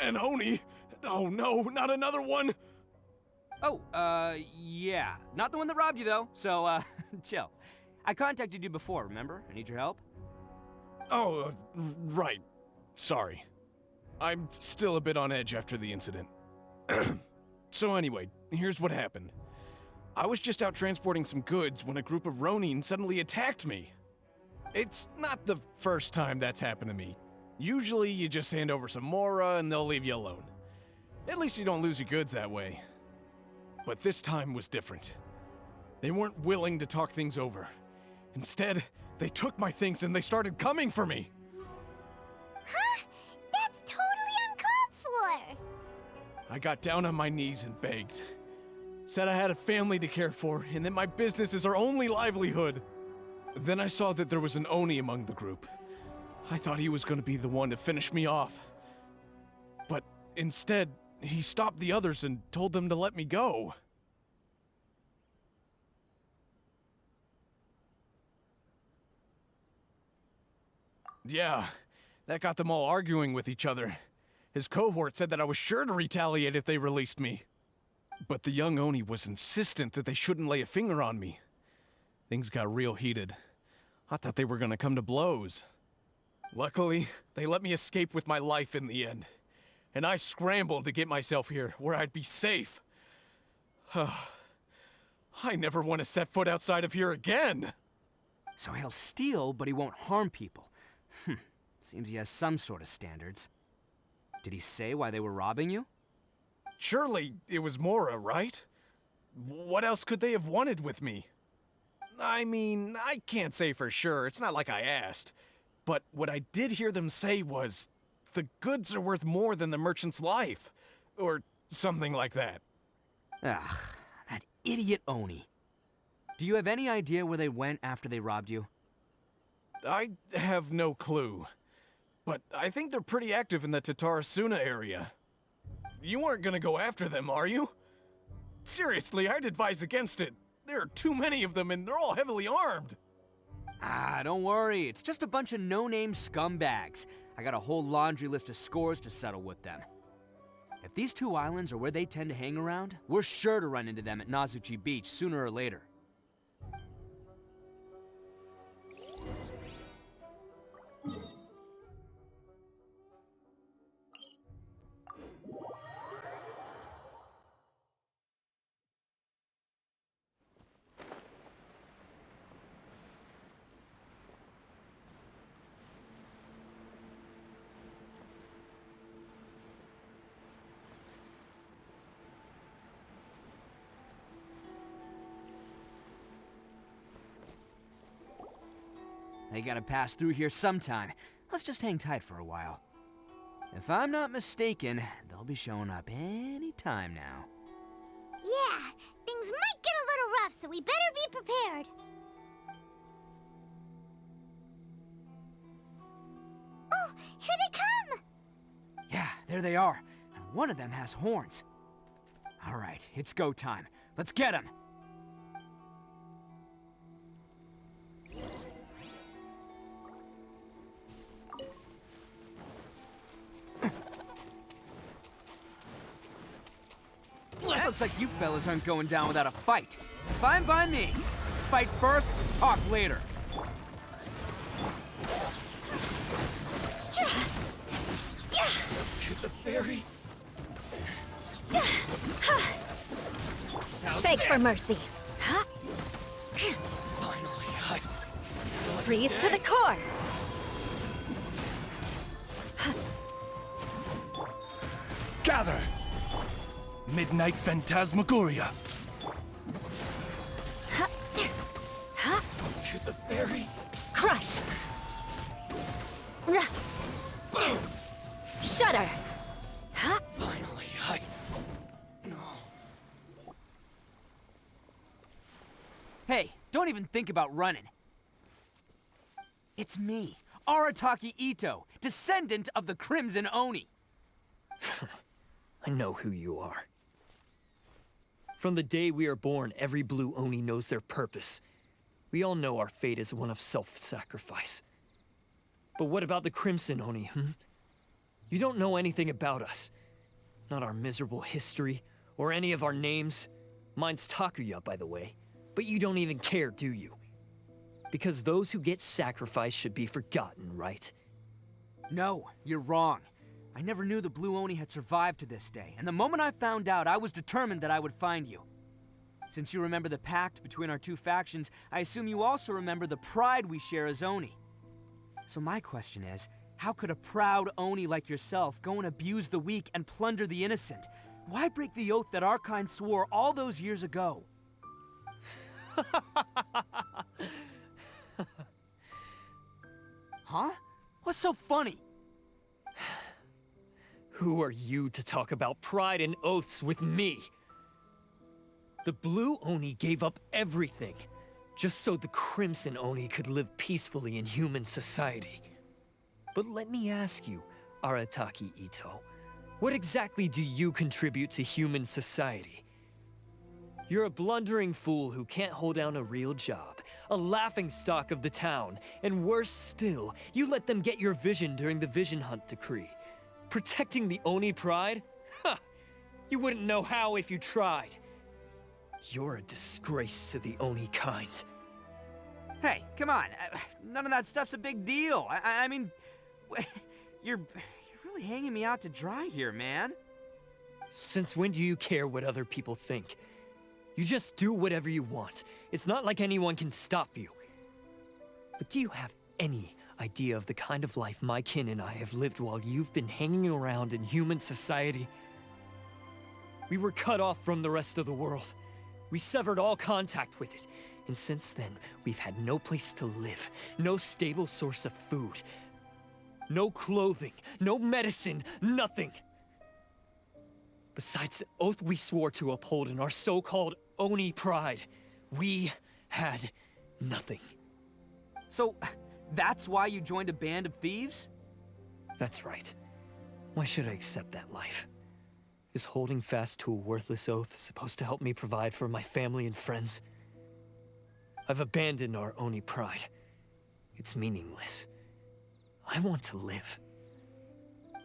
An Oni? Oh no, not another one! Oh, yeah. Not the one that robbed you, though, so, chill. I contacted you before, remember? I need your help. Oh, right. Sorry. I'm still a bit on edge after the incident. So anyway, here's what happened. I was just out transporting some goods when a group of Ronin suddenly attacked me. It's not the first time that's happened to me. Usually you just hand over some Mora and they'll leave you alone. At least you don't lose your goods that way. But this time was different. They weren't willing to talk things over. Instead, they took my things and they started coming for me. Huh? That's totally uncalled for. I got down on my knees and begged. Said I had a family to care for and that my business is our only livelihood. Then I saw that there was an Oni among the group. I thought he was going to be the one to finish me off. But instead, he stopped the others and told them to let me go. Yeah, that got them all arguing with each other. His cohort said that I was sure to retaliate if they released me. But the young Oni was insistent that they shouldn't lay a finger on me. Things got real heated. I thought they were gonna come to blows. Luckily, they let me escape with my life in the end. And I scrambled to get myself here, where I'd be safe. I never want to set foot outside of here again! So he'll steal, but he won't harm people. Seems he has some sort of standards. Did he say why they were robbing you? Surely it was Mora, right? What else could they have wanted with me? I mean, I can't say for sure. It's not like I asked. But what I did hear them say was, the goods are worth more than the merchant's life. Or something like that. Ugh, that idiot Oni. Do you have any idea where they went after they robbed you? I have no clue. But I think they're pretty active in the Tatarasuna area. You aren't gonna go after them, are you? Seriously, I'd advise against it. There are too many of them and they're all heavily armed. Ah, don't worry. It's just a bunch of no-name scumbags. I got a whole laundry list of scores to settle with them. If these two islands are where they tend to hang around, we're sure to run into them at Nazuchi Beach sooner or later. They gotta pass through here sometime. Let's just hang tight for a while. If I'm not mistaken, they'll be showing up any time now. Yeah, things might get a little rough, so we better be prepared. Oh, here they come! Yeah, there they are. And one of them has horns. All right, it's go time. Let's get him! Looks like you fellas aren't going down without a fight. Fine by me. Let's fight first, talk later. To the ferry. Beg for mercy. Finally, Freeze to the core. gather! Midnight Phantasmagoria. To the ferry. Crush. Shudder. Finally, No. Hey, don't even think about running. It's me, Arataki Itto, descendant of the Crimson Oni. I know who you are. From the day we are born, every blue Oni knows their purpose. We all know our fate is one of self-sacrifice. But what about the Crimson Oni, You don't know anything about us. Not our miserable history, or any of our names. Mine's Takuya, by the way. But you don't even care, do you? Because those who get sacrificed should be forgotten, right? No, you're wrong. I never knew the Blue Oni had survived to this day, and the moment I found out, I was determined that I would find you. Since you remember the pact between our two factions, I assume you also remember the pride we share as Oni. So my question is, how could a proud Oni like yourself go and abuse the weak and plunder the innocent? Why break the oath that our kind swore all those years ago? Huh? What's so funny? Who are you to talk about pride and oaths with me? The Blue Oni gave up everything, just so the Crimson Oni could live peacefully in human society. But let me ask you, Arataki Itto, what exactly do you contribute to human society? You're a blundering fool who can't hold down a real job, a laughingstock of the town, and worse still, you let them get your vision during the Vision Hunt decree. Protecting the Oni pride? Ha! You wouldn't know how if you tried. You're a disgrace to the Oni kind. Hey, come on. None of that stuff's a big deal. I mean, you're really hanging me out to dry here, man. Since when do you care what other people think? You just do whatever you want. It's not like anyone can stop you. But do you have any idea of the kind of life my kin and I have lived while you've been hanging around in human society? We were cut off from the rest of the world. We severed all contact with it. And since then, we've had no place to live, no stable source of food, no clothing, no medicine, nothing. Besides the oath we swore to uphold in our so-called Oni pride, we had nothing. So, that's why you joined a band of thieves? That's right. Why should I accept that life? Is holding fast to a worthless oath supposed to help me provide for my family and friends? I've abandoned our Oni pride. It's meaningless. I want to live.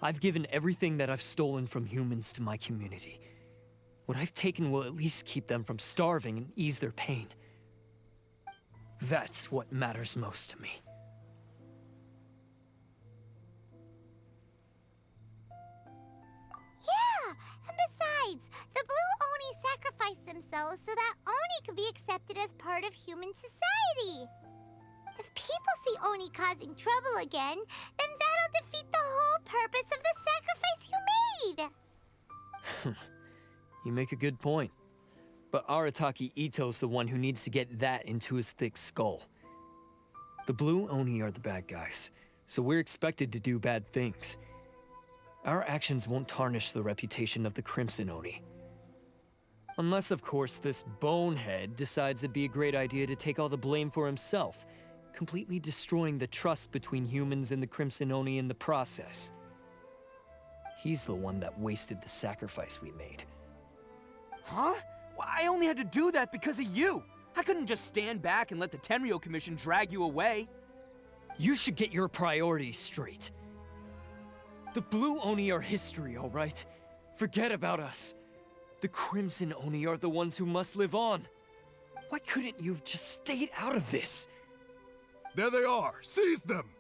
I've given everything that I've stolen from humans to my community. What I've taken will at least keep them from starving and ease their pain. That's what matters most to me. Yeah, and besides, the Blue Oni sacrificed themselves so that Oni could be accepted as part of human society. If people see Oni causing trouble again, then that'll defeat the whole purpose of the sacrifice you made. You make a good point. But Arataki Itto's the one who needs to get that into his thick skull. The Blue Oni are the bad guys, so we're expected to do bad things. Our actions won't tarnish the reputation of the Crimson Oni. Unless, of course, this bonehead decides it'd be a great idea to take all the blame for himself, completely destroying the trust between humans and the Crimson Oni in the process. He's the one that wasted the sacrifice we made. Huh? Well, I only had to do that because of you. I couldn't just stand back and let the Tenryo Commission drag you away. You should get your priorities straight. The Blue Oni are history, all right? Forget about us. The Crimson Oni are the ones who must live on. Why couldn't you have just stayed out of this? There they are! Seize them!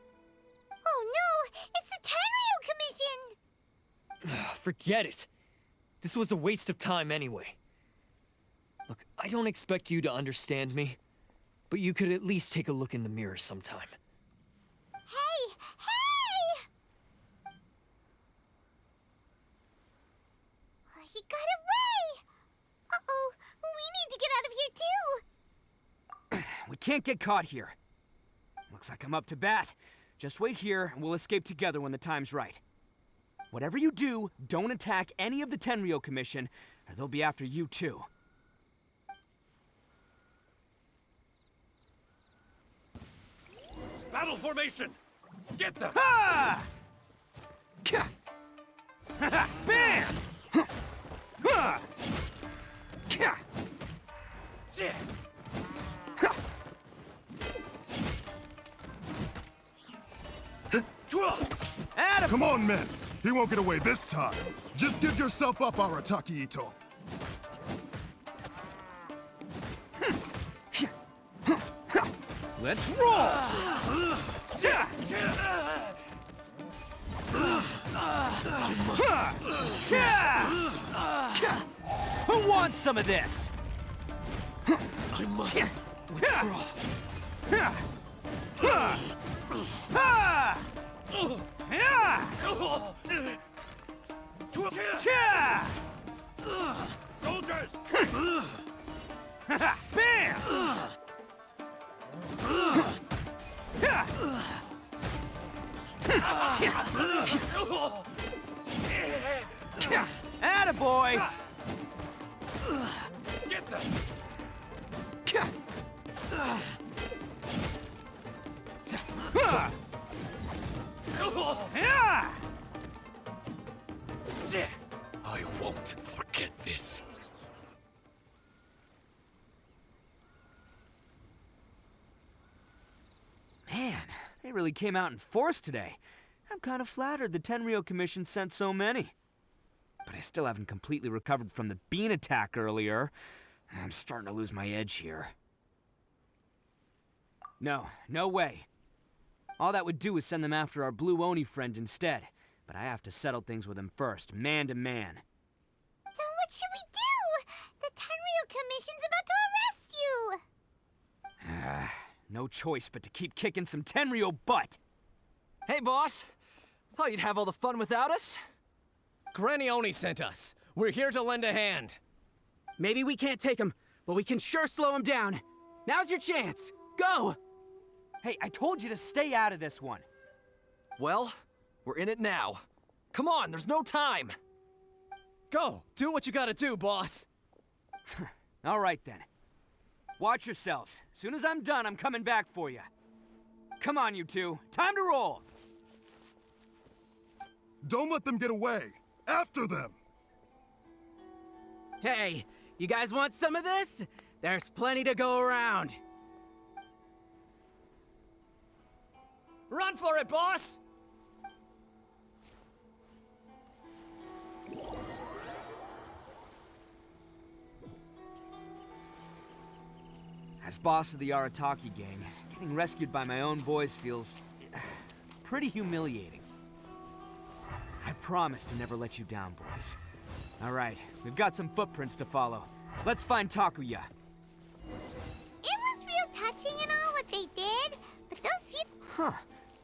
Oh no! It's the Tenryo Commission! Forget it. This was a waste of time anyway. Look, I don't expect you to understand me, but you could at least take a look in the mirror sometime. Hey! Hey! He got away! Uh-oh, we need to get out of here too! We can't get caught here. Looks like I'm up to bat. Just wait here and we'll escape together when the time's right. Whatever you do, don't attack any of the Tenryo Commission, or they'll be after you too. Battle formation! Get them! Ha! Bam! Ha! Adam! Come on, men! He won't get away this time. Just give yourself up, Arataki Itto. Let's roll! Who wants some of this? I must withdraw. Soldiers! Bam! Attaboy! Get them! I won't forget this. Man, they really came out in force today. I'm kind of flattered the Tenryo Commission sent so many. But I still haven't completely recovered from the bean attack earlier. I'm starting to lose my edge here. No way. All that would do is send them after our Blue Oni friend instead. But I have to settle things with him first, man to man. Then what should we do? The Tenryo Commission's about to arrest you! No choice but to keep kicking some Tenryo butt! Hey, boss. Thought you'd have all the fun without us? Granny Oni sent us. We're here to lend a hand. Maybe we can't take him, but we can sure slow him down. Now's your chance. Go! Hey, I told you to stay out of this one. Well, we're in it now. Come on, there's no time. Go, do what you gotta do, boss. All right then. Watch yourselves. Soon as I'm done, I'm coming back for you. Come on, you two. Time to roll. Don't let them get away. After them. Hey, you guys want some of this? There's plenty to go around. Run for it, boss! As boss of the Arataki gang, getting rescued by my own boys feels pretty humiliating. I promise to never let you down, boys. All right, we've got some footprints to follow. Let's find Takuya. It was real touching and all what they did, but those few... Huh.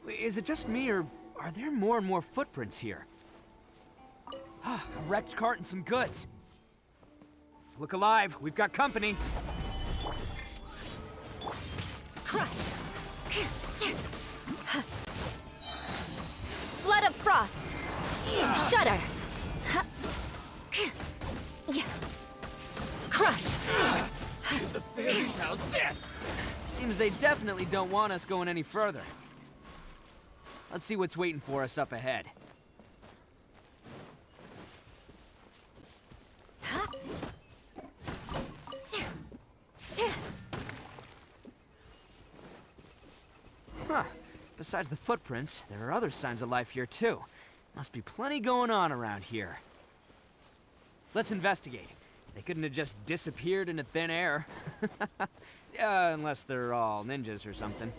Is it just me, or are there more and more footprints here? A wrecked cart and some goods. Look alive, we've got company. Crush! Flood of frost! Shudder! Crush! The fairy, how's this? Seems they definitely don't want us going any further. Let's see what's waiting for us up ahead. Huh. Besides the footprints, there are other signs of life here too. Must be plenty going on around here. Let's investigate. They couldn't have just disappeared into thin air. Unless they're all ninjas or something.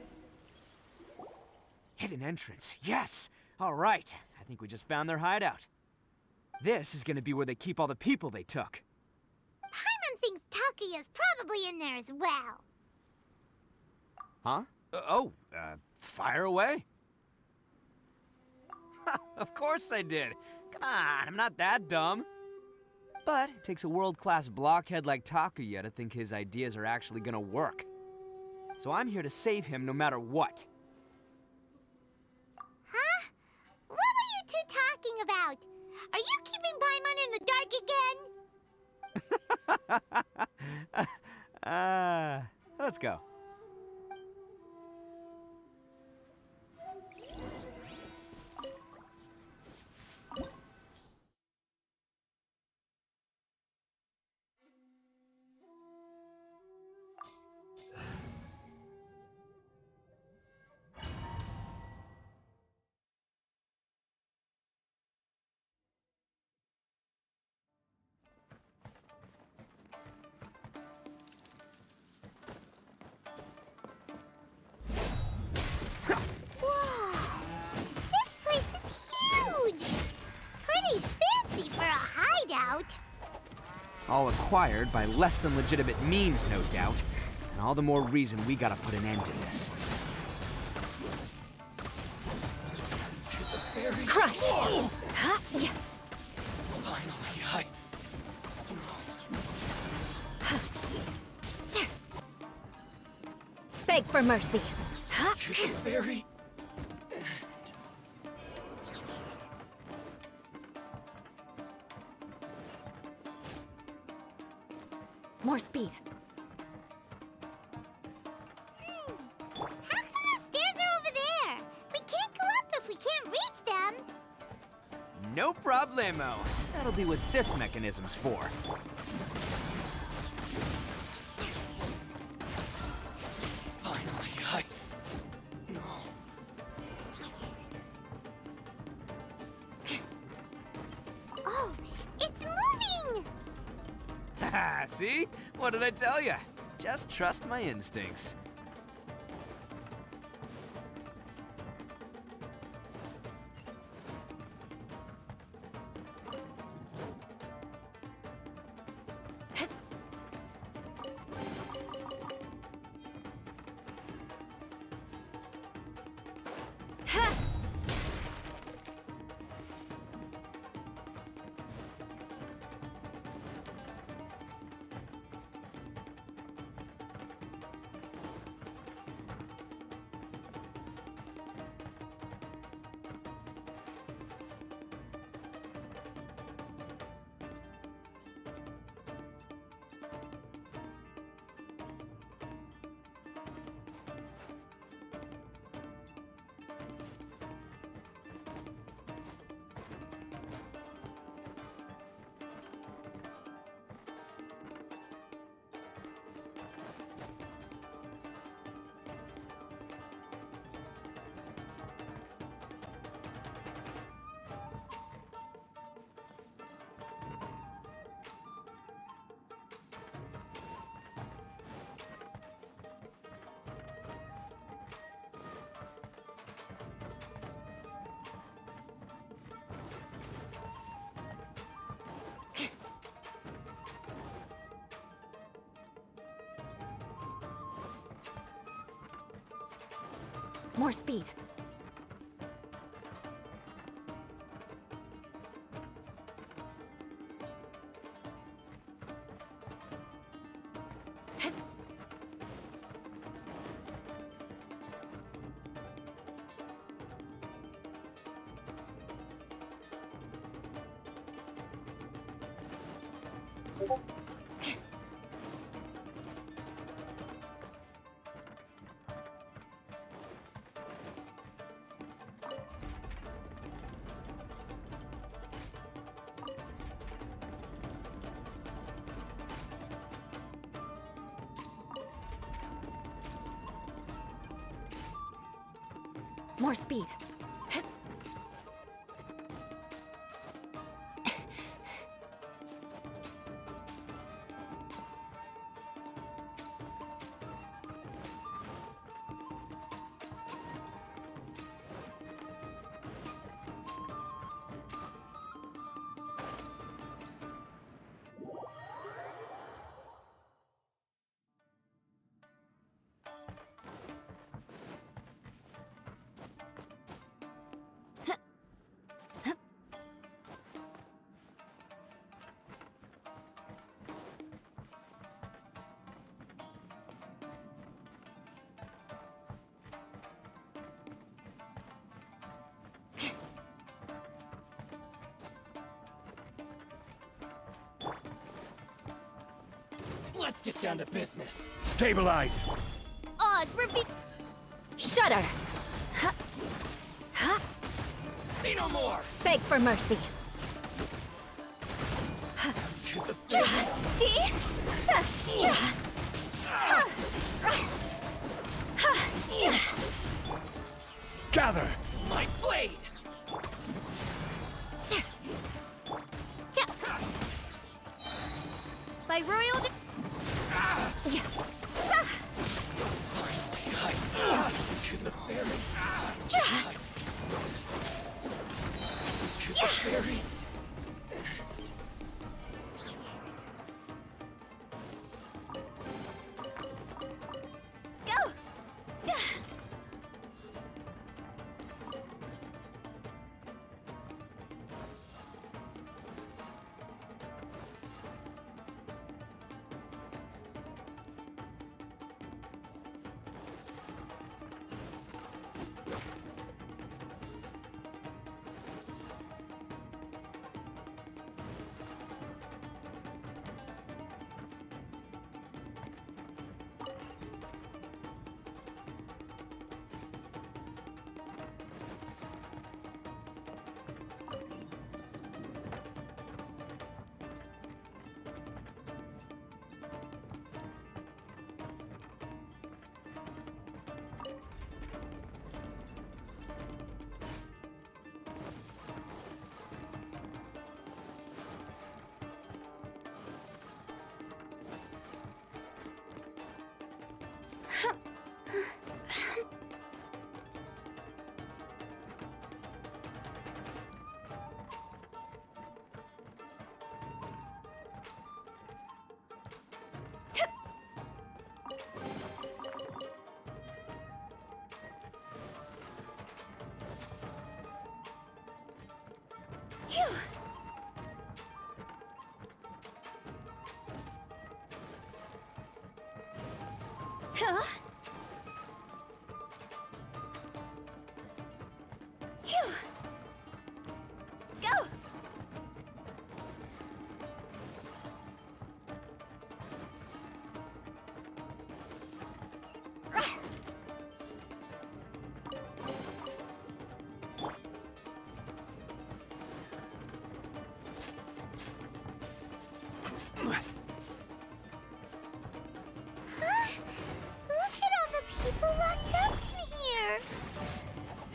Hidden entrance, yes! All right, I think we just found their hideout. This is gonna be where they keep all the people they took. Paimon thinks Takuya's probably in there as well. Huh? Fire away? Of course I did. Come on, I'm not that dumb. But it takes a world-class blockhead like Takuya to think his ideas are actually gonna work. So I'm here to save him no matter what. Huh? What were you two talking about? Are you keeping Paimon in the dark again? Let's go. All acquired by less than legitimate means, no doubt. And all the more reason we gotta put an end to this. Crush! Finally, Beg for mercy. to the very More speed. How come the stairs are over there? We can't go up if we can't reach them. No problemo. That'll be what this mechanism's for. finally, no. Oh, it's moving! Haha, see? What did I tell you? Just trust my instincts. More speed. More speed. Let's get down to business. Stabilize! Oz, repeat. Shudder! Say no more! Beg for mercy. Gather! My blade! By royal de- To the ferry. To the ferry. Huh? Phew. Go!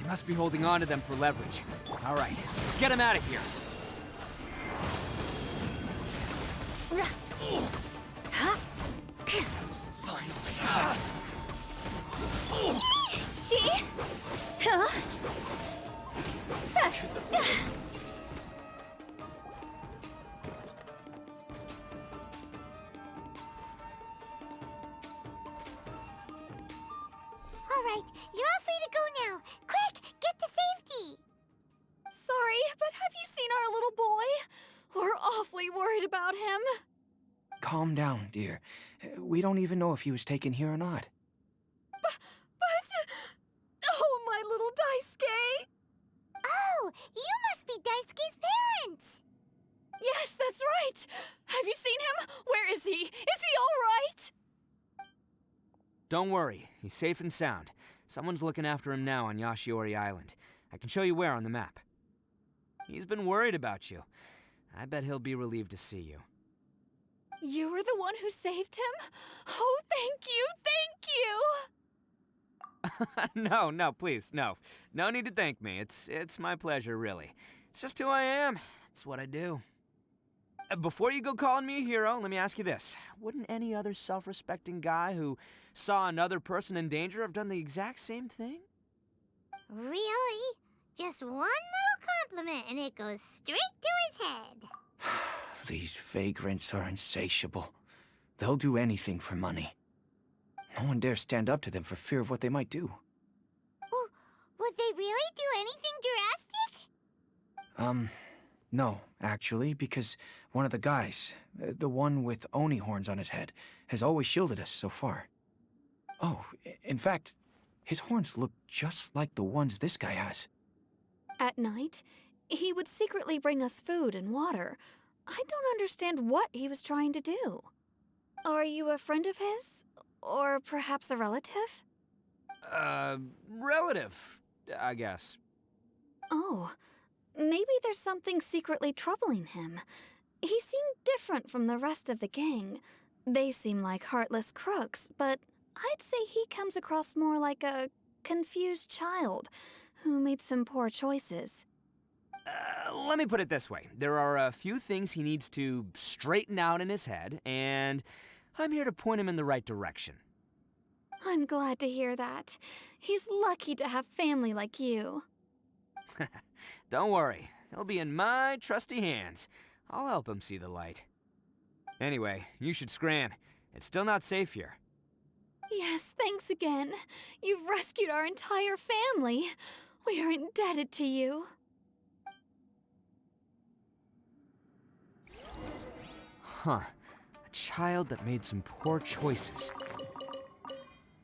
Must be holding on to them for leverage. All right, let's get them out of here. All right, you're all free to go now. Quick, get to safety. Sorry, but have you seen our little boy? We're awfully worried about him. Calm down, dear. We don't even know if he was taken here or not. But... Oh, my little Daisuke! Oh, you must be Daisuke's parents. Yes, that's right. Have you seen him? Where is he? Is he all right? Don't worry, he's safe and sound. Someone's looking after him now on Yashiori Island. I can show you where on the map. He's been worried about you. I bet he'll be relieved to see you. You were the one who saved him? Oh, thank you, thank you! No, please, no. No need to thank me. It's my pleasure, really. It's just who I am. It's what I do. Before you go calling me a hero, let me ask you this. Wouldn't any other self-respecting guy who saw another person in danger have done the exact same thing? Really? Just one little compliment and it goes straight to his head. These vagrants are insatiable. They'll do anything for money. No one dares stand up to them for fear of what they might do. Would they really do anything drastic? No, actually, because one of the guys, the one with Oni horns on his head, has always shielded us so far. Oh, in fact, his horns look just like the ones this guy has. At night, he would secretly bring us food and water. I don't understand what he was trying to do. Are you a friend of his? Or perhaps a relative? Relative, I guess. Oh, maybe there's something secretly troubling him. He seemed different from the rest of the gang. They seem like heartless crooks, but I'd say he comes across more like a confused child who made some poor choices. Let me put it this way. There are a few things he needs to straighten out in his head, and I'm here to point him in the right direction. I'm glad to hear that. He's lucky to have family like you. Don't worry. He'll be in my trusty hands. I'll help him see the light. Anyway, you should scram. It's still not safe here. Yes, thanks again. You've rescued our entire family. We are indebted to you. Huh. A child that made some poor choices.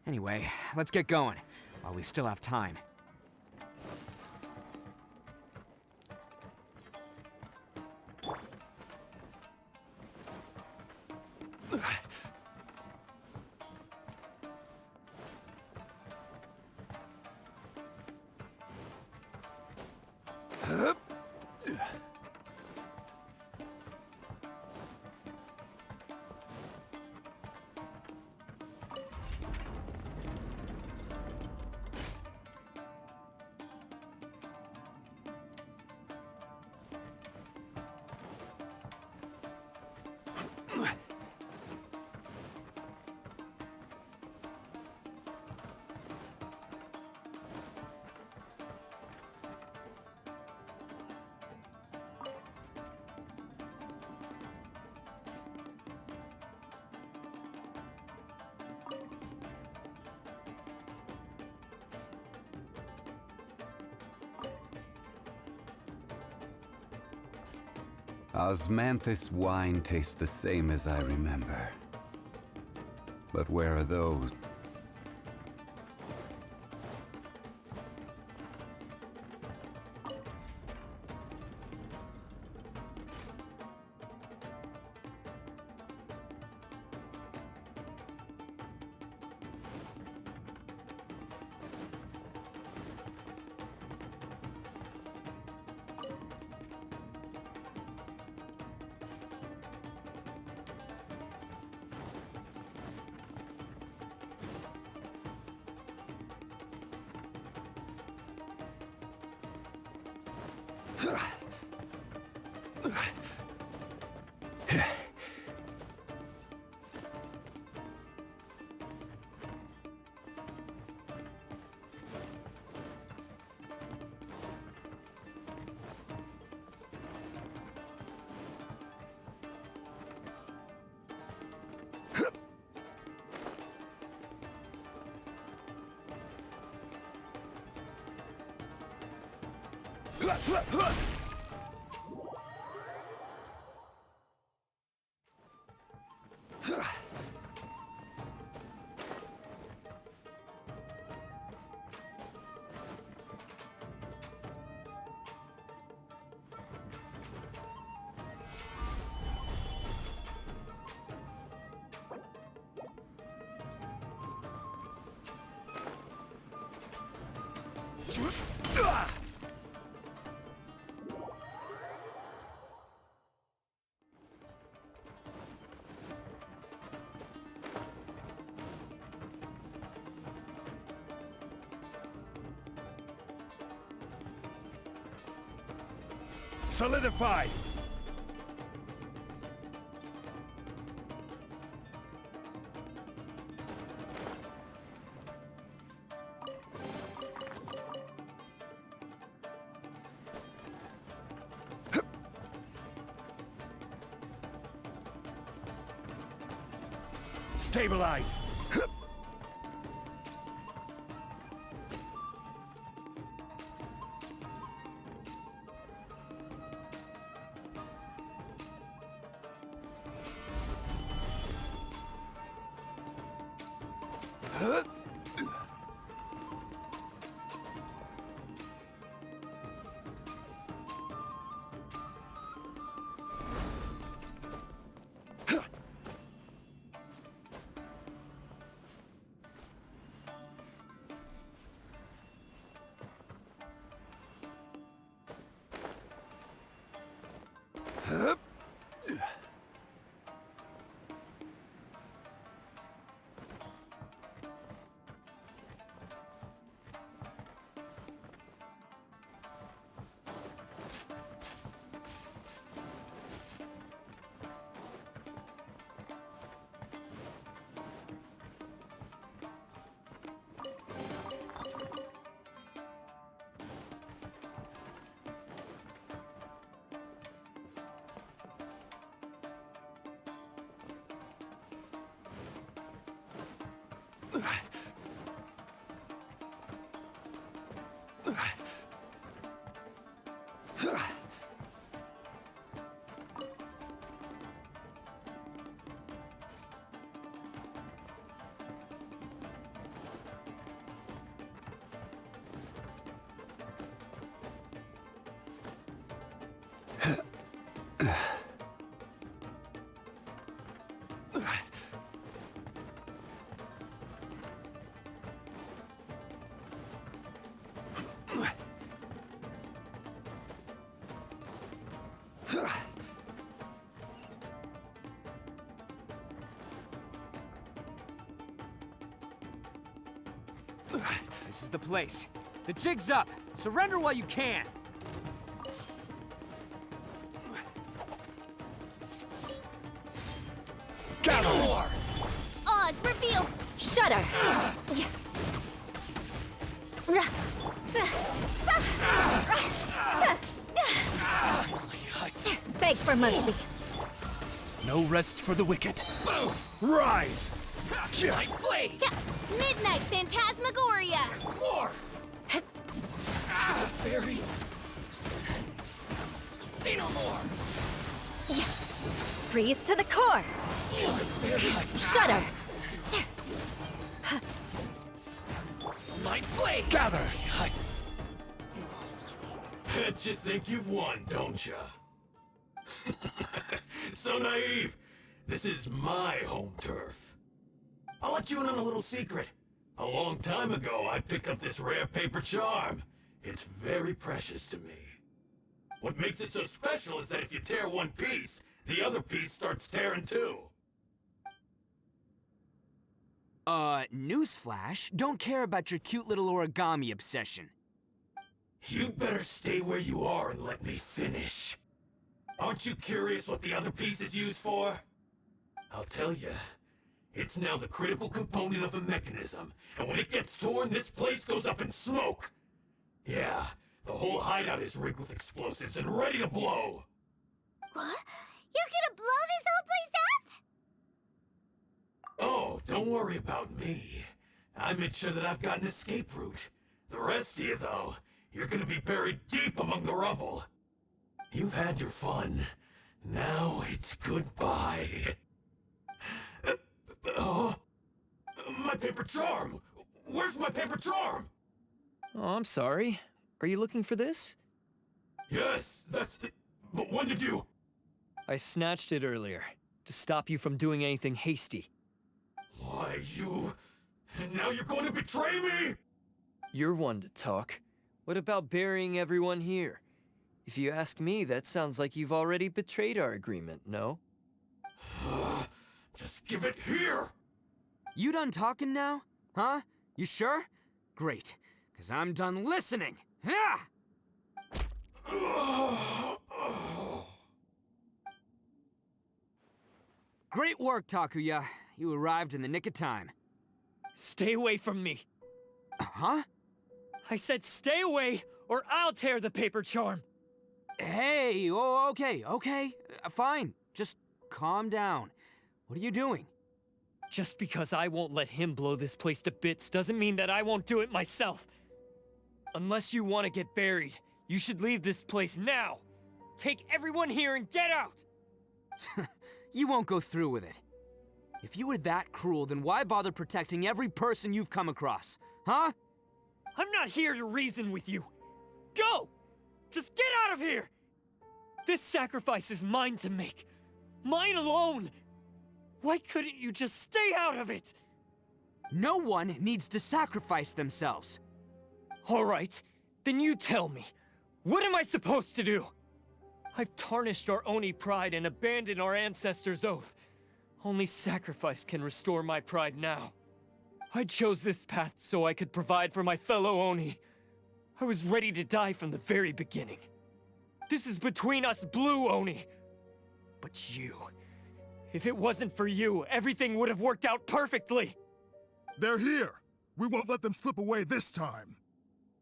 Anyway, let's get going, while we still have time. Osmanthus wine tastes the same as I remember. But where are those? Solidified! Stabilize! This is the place. The jig's up. Surrender while you can. Gather! Oz, reveal! Shudder! Beg for mercy. No rest for the wicked. Rise! My blade! Midnight Phantasmagoria! More! Fairy! Say no more! Freeze to the core. Shudder! My blade! Gather! Bet you think you've won, don't ya? So naive. This is my home turf. I'll let you in on a little secret. A long time ago, I picked up this rare paper charm. It's very precious to me. What makes it so special is that if you tear one piece, the other piece starts tearing too. Newsflash, don't care about your cute little origami obsession. You better stay where you are and let me finish. Aren't you curious what the other piece is used for? I'll tell you. It's now the critical component of the mechanism, and when it gets torn, this place goes up in smoke. Yeah, the whole hideout is rigged with explosives and ready to blow. What? You're gonna blow this whole place up? Oh, don't worry about me. I made sure that I've got an escape route. The rest of you, though, you're gonna be buried deep among the rubble. You've had your fun. Now it's goodbye. My paper charm! Where's my paper charm? Oh, I'm sorry. Are you looking for this? Yes, that's... But when did you... I snatched it earlier, to stop you from doing anything hasty. Why, you... And now you're going to betray me? You're one to talk. What about burying everyone here? If you ask me, that sounds like you've already betrayed our agreement, no? Just give it here! You done talking now? Huh? You sure? Great, because I'm done listening. Yeah! Great work, Takuya. You arrived in the nick of time. Stay away from me. Huh? I said stay away, or I'll tear the paper charm. Hey, oh, okay. Fine. Just calm down. What are you doing? Just because I won't let him blow this place to bits doesn't mean that I won't do it myself. Unless you want to get buried, you should leave this place now. Take everyone here and get out! You won't go through with it. If you were that cruel, then why bother protecting every person you've come across? Huh? I'm not here to reason with you. Go! Just get out of here! This sacrifice is mine to make. Mine alone! Why couldn't you just stay out of it? No one needs to sacrifice themselves. All right, then you tell me. What am I supposed to do? I've tarnished our Oni pride and abandoned our ancestors' oath. Only sacrifice can restore my pride now. I chose this path so I could provide for my fellow Oni. I was ready to die from the very beginning. This is between us Blue Oni. But you... If it wasn't for you, everything would have worked out perfectly! They're here! We won't let them slip away this time!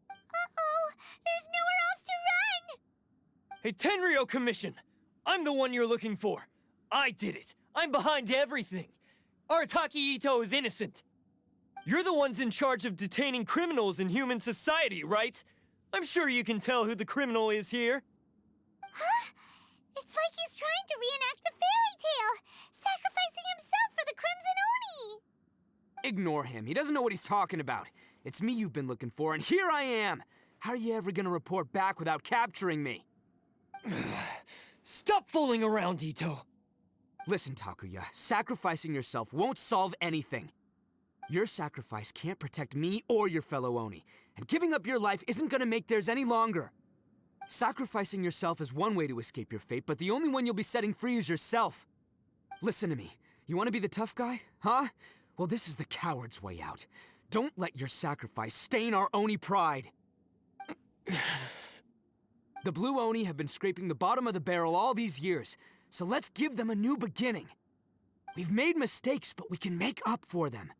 Uh-oh! There's nowhere else to run! Hey, Tenryo Commission! I'm the one you're looking for. I did it. I'm behind everything. Arataki Itto is innocent. You're the ones in charge of detaining criminals in human society, right? I'm sure you can tell who the criminal is here. Huh? It's like he's trying to reenact the fairy tale, sacrificing himself for the Crimson Oni! Ignore him. He doesn't know what he's talking about. It's me you've been looking for, and here I am! How are you ever gonna report back without capturing me? Stop fooling around, Itto! Listen, Takuya, sacrificing yourself won't solve anything. Your sacrifice can't protect me or your fellow Oni, and giving up your life isn't gonna make theirs any longer. Sacrificing yourself is one way to escape your fate, but the only one you'll be setting free is yourself. Listen to me. You want to be the tough guy? Huh? Well, this is the coward's way out. Don't let your sacrifice stain our Oni pride. The Blue Oni have been scraping the bottom of the barrel all these years, so let's give them a new beginning. We've made mistakes, but we can make up for them.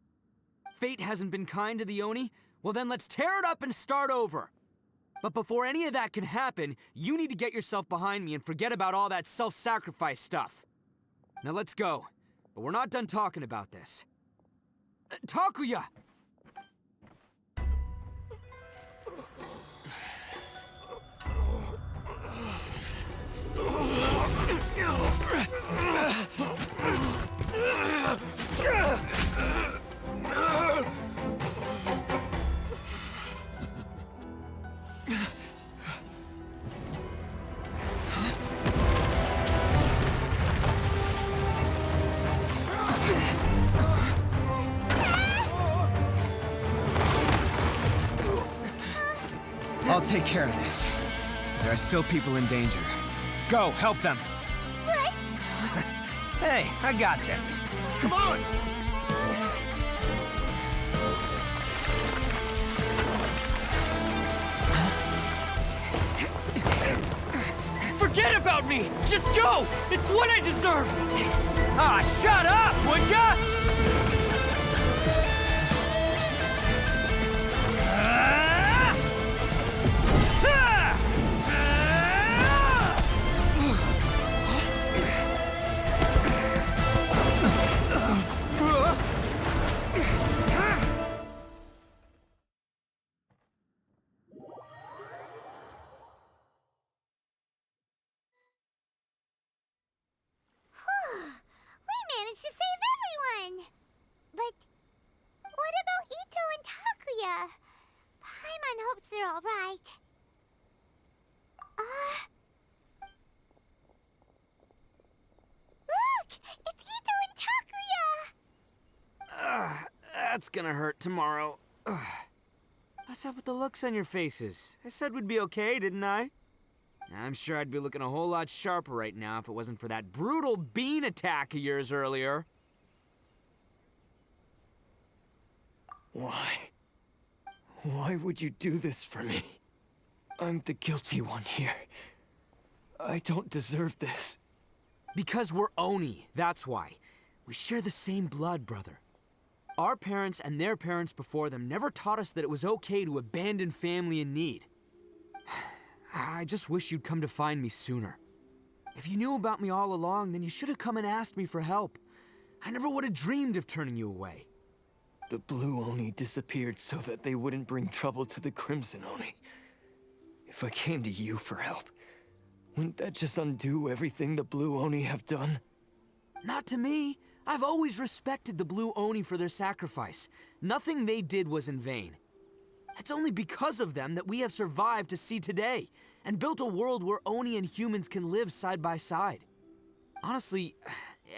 Fate hasn't been kind to the Oni? Well then let's tear it up and start over. But before any of that can happen, you need to get yourself behind me and forget about all that self-sacrifice stuff. Now let's go. But we're not done talking about this. Takuya! I'll take care of this. There are still people in danger. Go, help them. What? Hey, I got this. Come on! Forget about me! Just go! It's what I deserve! Ah, shut up, would ya? hopes they're all right. Look! It's Itto and Takuya! That's gonna hurt tomorrow. What's up with the looks on your faces? I said we'd be okay, didn't I? I'm sure I'd be looking a whole lot sharper right now if it wasn't for that brutal bean attack of yours earlier. Why? Why would you do this for me? I'm the guilty one here. I don't deserve this. Because we're Oni, that's why. We share the same blood, brother. Our parents and their parents before them never taught us that it was okay to abandon family in need. I just wish you'd come to find me sooner. If you knew about me all along, then you should have come and asked me for help. I never would have dreamed of turning you away. The Blue Oni disappeared so that they wouldn't bring trouble to the Crimson Oni. If I came to you for help, wouldn't that just undo everything the Blue Oni have done? Not to me. I've always respected the Blue Oni for their sacrifice. Nothing they did was in vain. It's only because of them that we have survived to see today, and built a world where Oni and humans can live side by side. Honestly,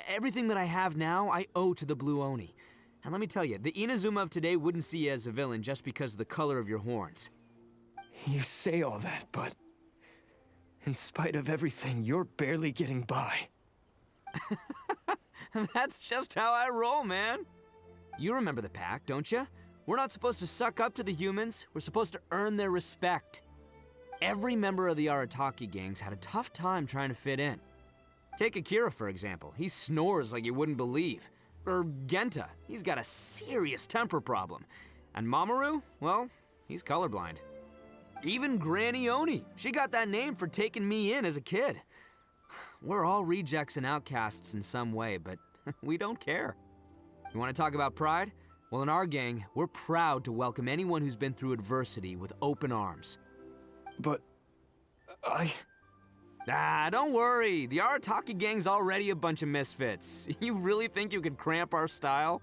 everything that I have now, I owe to the Blue Oni. And let me tell you, the Inazuma of today wouldn't see you as a villain just because of the color of your horns. You say all that, but in spite of everything, you're barely getting by. That's just how I roll, man. You remember the pact, don't you? We're not supposed to suck up to the humans. We're supposed to earn their respect. Every member of the Arataki gangs had a tough time trying to fit in. Take Akira, for example. He snores like you wouldn't believe. Or Genta. He's got a serious temper problem. And Mamoru, well, he's colorblind. Even Granny Oni. She got that name for taking me in as a kid. We're all rejects and outcasts in some way, but we don't care. You want to talk about pride? Well, in our gang, we're proud to welcome anyone who's been through adversity with open arms. But don't worry. The Arataki gang's already a bunch of misfits. You really think you could cramp our style?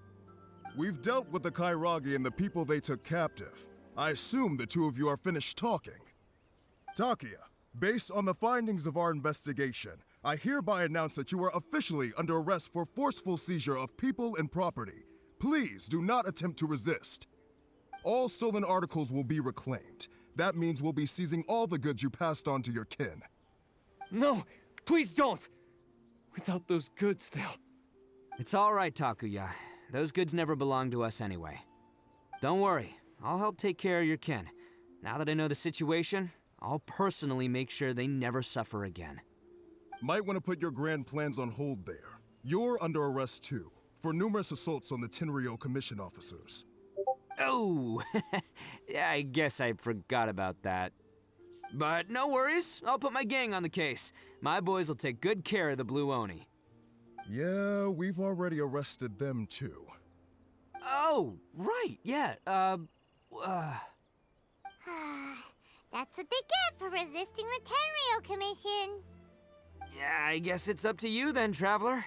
We've dealt with the Kairagi and the people they took captive. I assume the two of you are finished talking. Takuya, based on the findings of our investigation, I hereby announce that you are officially under arrest for forceful seizure of people and property. Please do not attempt to resist. All stolen articles will be reclaimed. That means we'll be seizing all the goods you passed on to your kin. No, please don't! Without those goods, they'll... It's all right, Takuya. Those goods never belonged to us anyway. Don't worry, I'll help take care of your kin. Now that I know the situation, I'll personally make sure they never suffer again. Might want to put your grand plans on hold there. You're under arrest too, for numerous assaults on the Tenryo Commission officers. Oh, yeah, I guess I forgot about that. But no worries, I'll put my gang on the case. My boys will take good care of the Blue Oni. Yeah, we've already arrested them too. Oh, right, yeah, That's what they get for resisting the Tenryo Commission. Yeah, I guess it's up to you then, Traveler.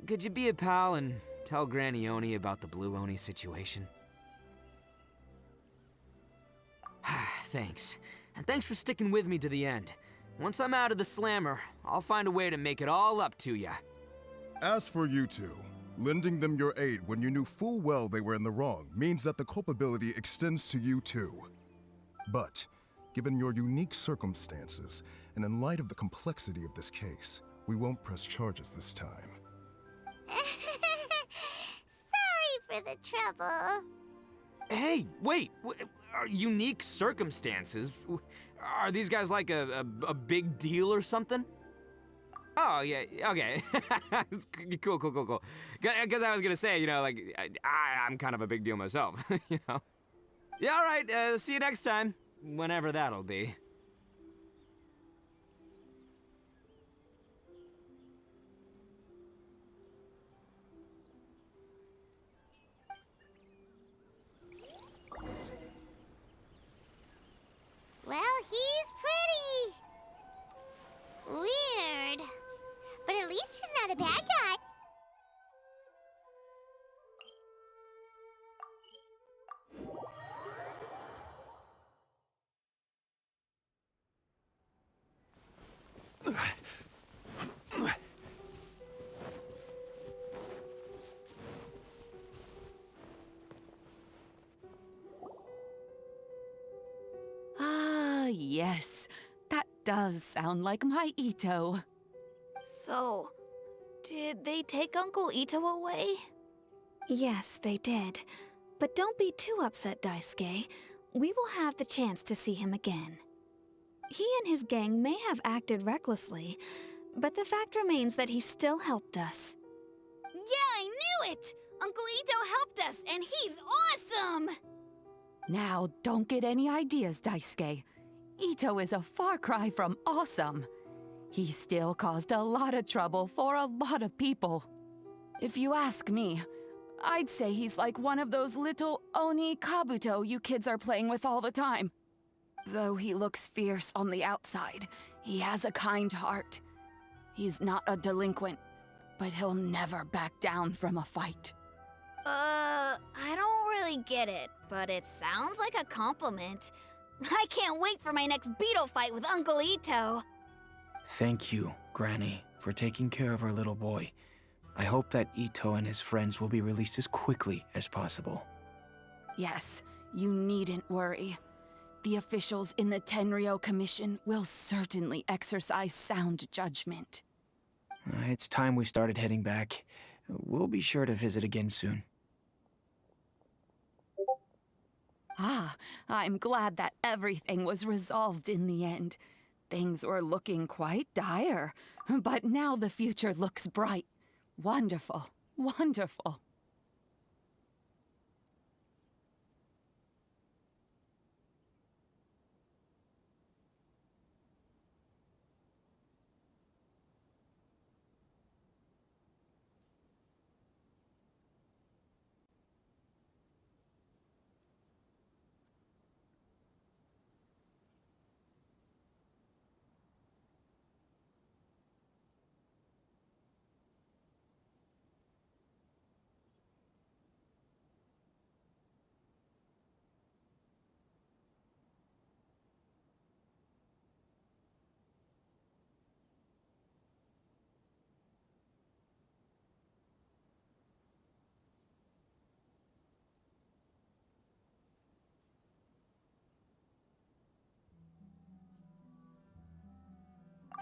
Could you be a pal and tell Granny Oni about the Blue Oni situation? Thanks. And thanks for sticking with me to the end. Once I'm out of the slammer, I'll find a way to make it all up to ya. As for you two, lending them your aid when you knew full well they were in the wrong means that the culpability extends to you too. But, given your unique circumstances, and in light of the complexity of this case, we won't press charges this time. Sorry for the trouble. Hey, wait! Are unique circumstances? Are these guys like a big deal or something? Oh, yeah, okay. Cool. Because I was gonna say, you know, like, I'm kind of a big deal myself, you know? Yeah, all right, see you next time. Whenever that'll be. Well, he's pretty. Weird. But at least he's not a bad guy. yes. That does sound like my Itto. So, did they take Uncle Itto away? Yes, they did. But don't be too upset, Daisuke. We will have the chance to see him again. He and his gang may have acted recklessly, but the fact remains that he still helped us. Yeah, I knew it! Uncle Itto helped us, and he's awesome! Now, don't get any ideas, Daisuke. Itto is a far cry from awesome. He still caused a lot of trouble for a lot of people. If you ask me, I'd say he's like one of those little Oni Kabuto you kids are playing with all the time. Though he looks fierce on the outside, he has a kind heart. He's not a delinquent, but he'll never back down from a fight. I don't really get it, but it sounds like a compliment. I can't wait for my next beetle fight with Uncle Itto. Thank you, Granny, for taking care of our little boy. I hope that Itto and his friends will be released as quickly as possible. Yes, you needn't worry. The officials in the Tenryo Commission will certainly exercise sound judgment. It's time we started heading back. We'll be sure to visit again soon. Ah, I'm glad that everything was resolved in the end. Things were looking quite dire, but now the future looks bright. Wonderful, wonderful.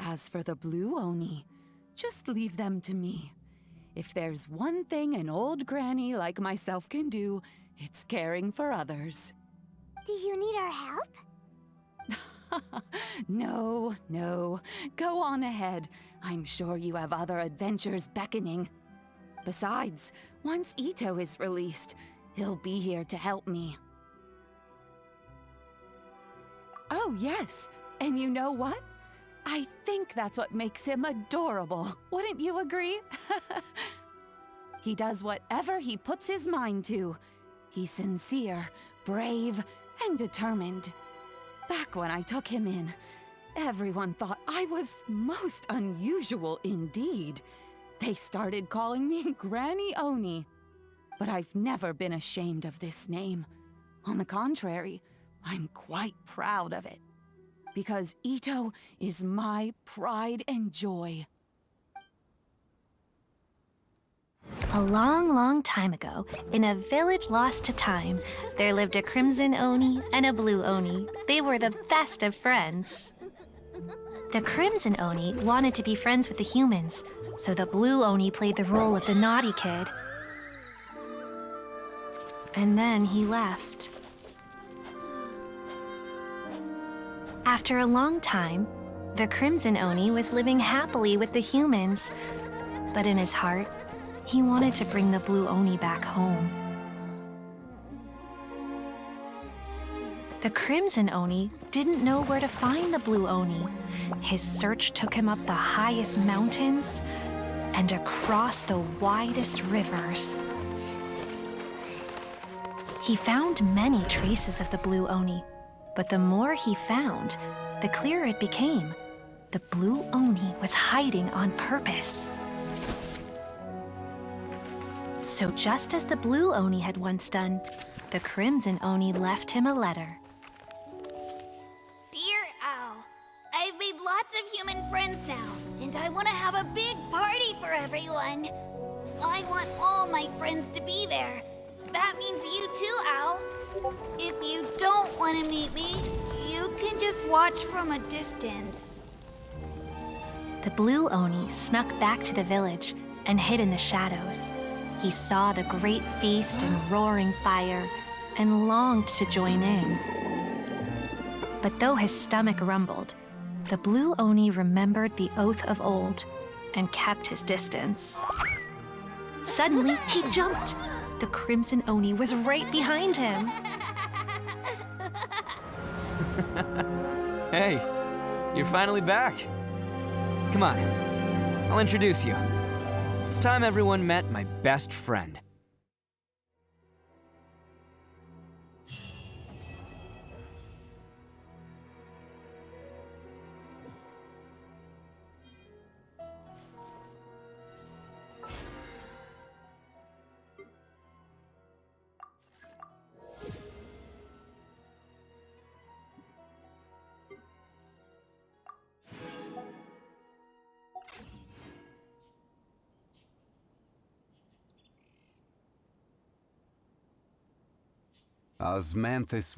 As for the blue Oni, just leave them to me. If there's one thing an old granny like myself can do, it's caring for others. Do you need our help? No, no. Go on ahead. I'm sure you have other adventures beckoning. Besides, once Itto is released, he'll be here to help me. Oh, yes. And you know what? I think that's what makes him adorable. Wouldn't you agree? He does whatever he puts his mind to. He's sincere, brave, and determined. Back when I took him in, everyone thought I was most unusual indeed. They started calling me Granny Oni. But I've never been ashamed of this name. On the contrary, I'm quite proud of it. Because Itto is my pride and joy. A long, long time ago, in a village lost to time, there lived a crimson Oni and a blue Oni. They were the best of friends. The crimson Oni wanted to be friends with the humans, so the blue Oni played the role of the naughty kid. And then he left. After a long time, the crimson Oni was living happily with the humans, but in his heart, he wanted to bring the blue Oni back home. The crimson Oni didn't know where to find the blue Oni. His search took him up the highest mountains and across the widest rivers. He found many traces of the blue Oni, but the more he found, the clearer it became. The blue Oni was hiding on purpose. So just as the blue Oni had once done, the crimson Oni left him a letter. Dear Owl, I've made lots of human friends now, and I want to have a big party for everyone. I want all my friends to be there. That means you too, Owl. If you don't want to meet me, You can just watch from a distance. The blue Oni snuck back to the village and hid in the shadows. He saw the great feast and roaring fire and longed to join in. But though his stomach rumbled, the blue Oni remembered the oath of old and kept his distance. Suddenly, he jumped. The Crimson Oni was right behind him. Hey, you're finally back. Come on, I'll introduce you. It's time everyone met my best friend. Osmanthus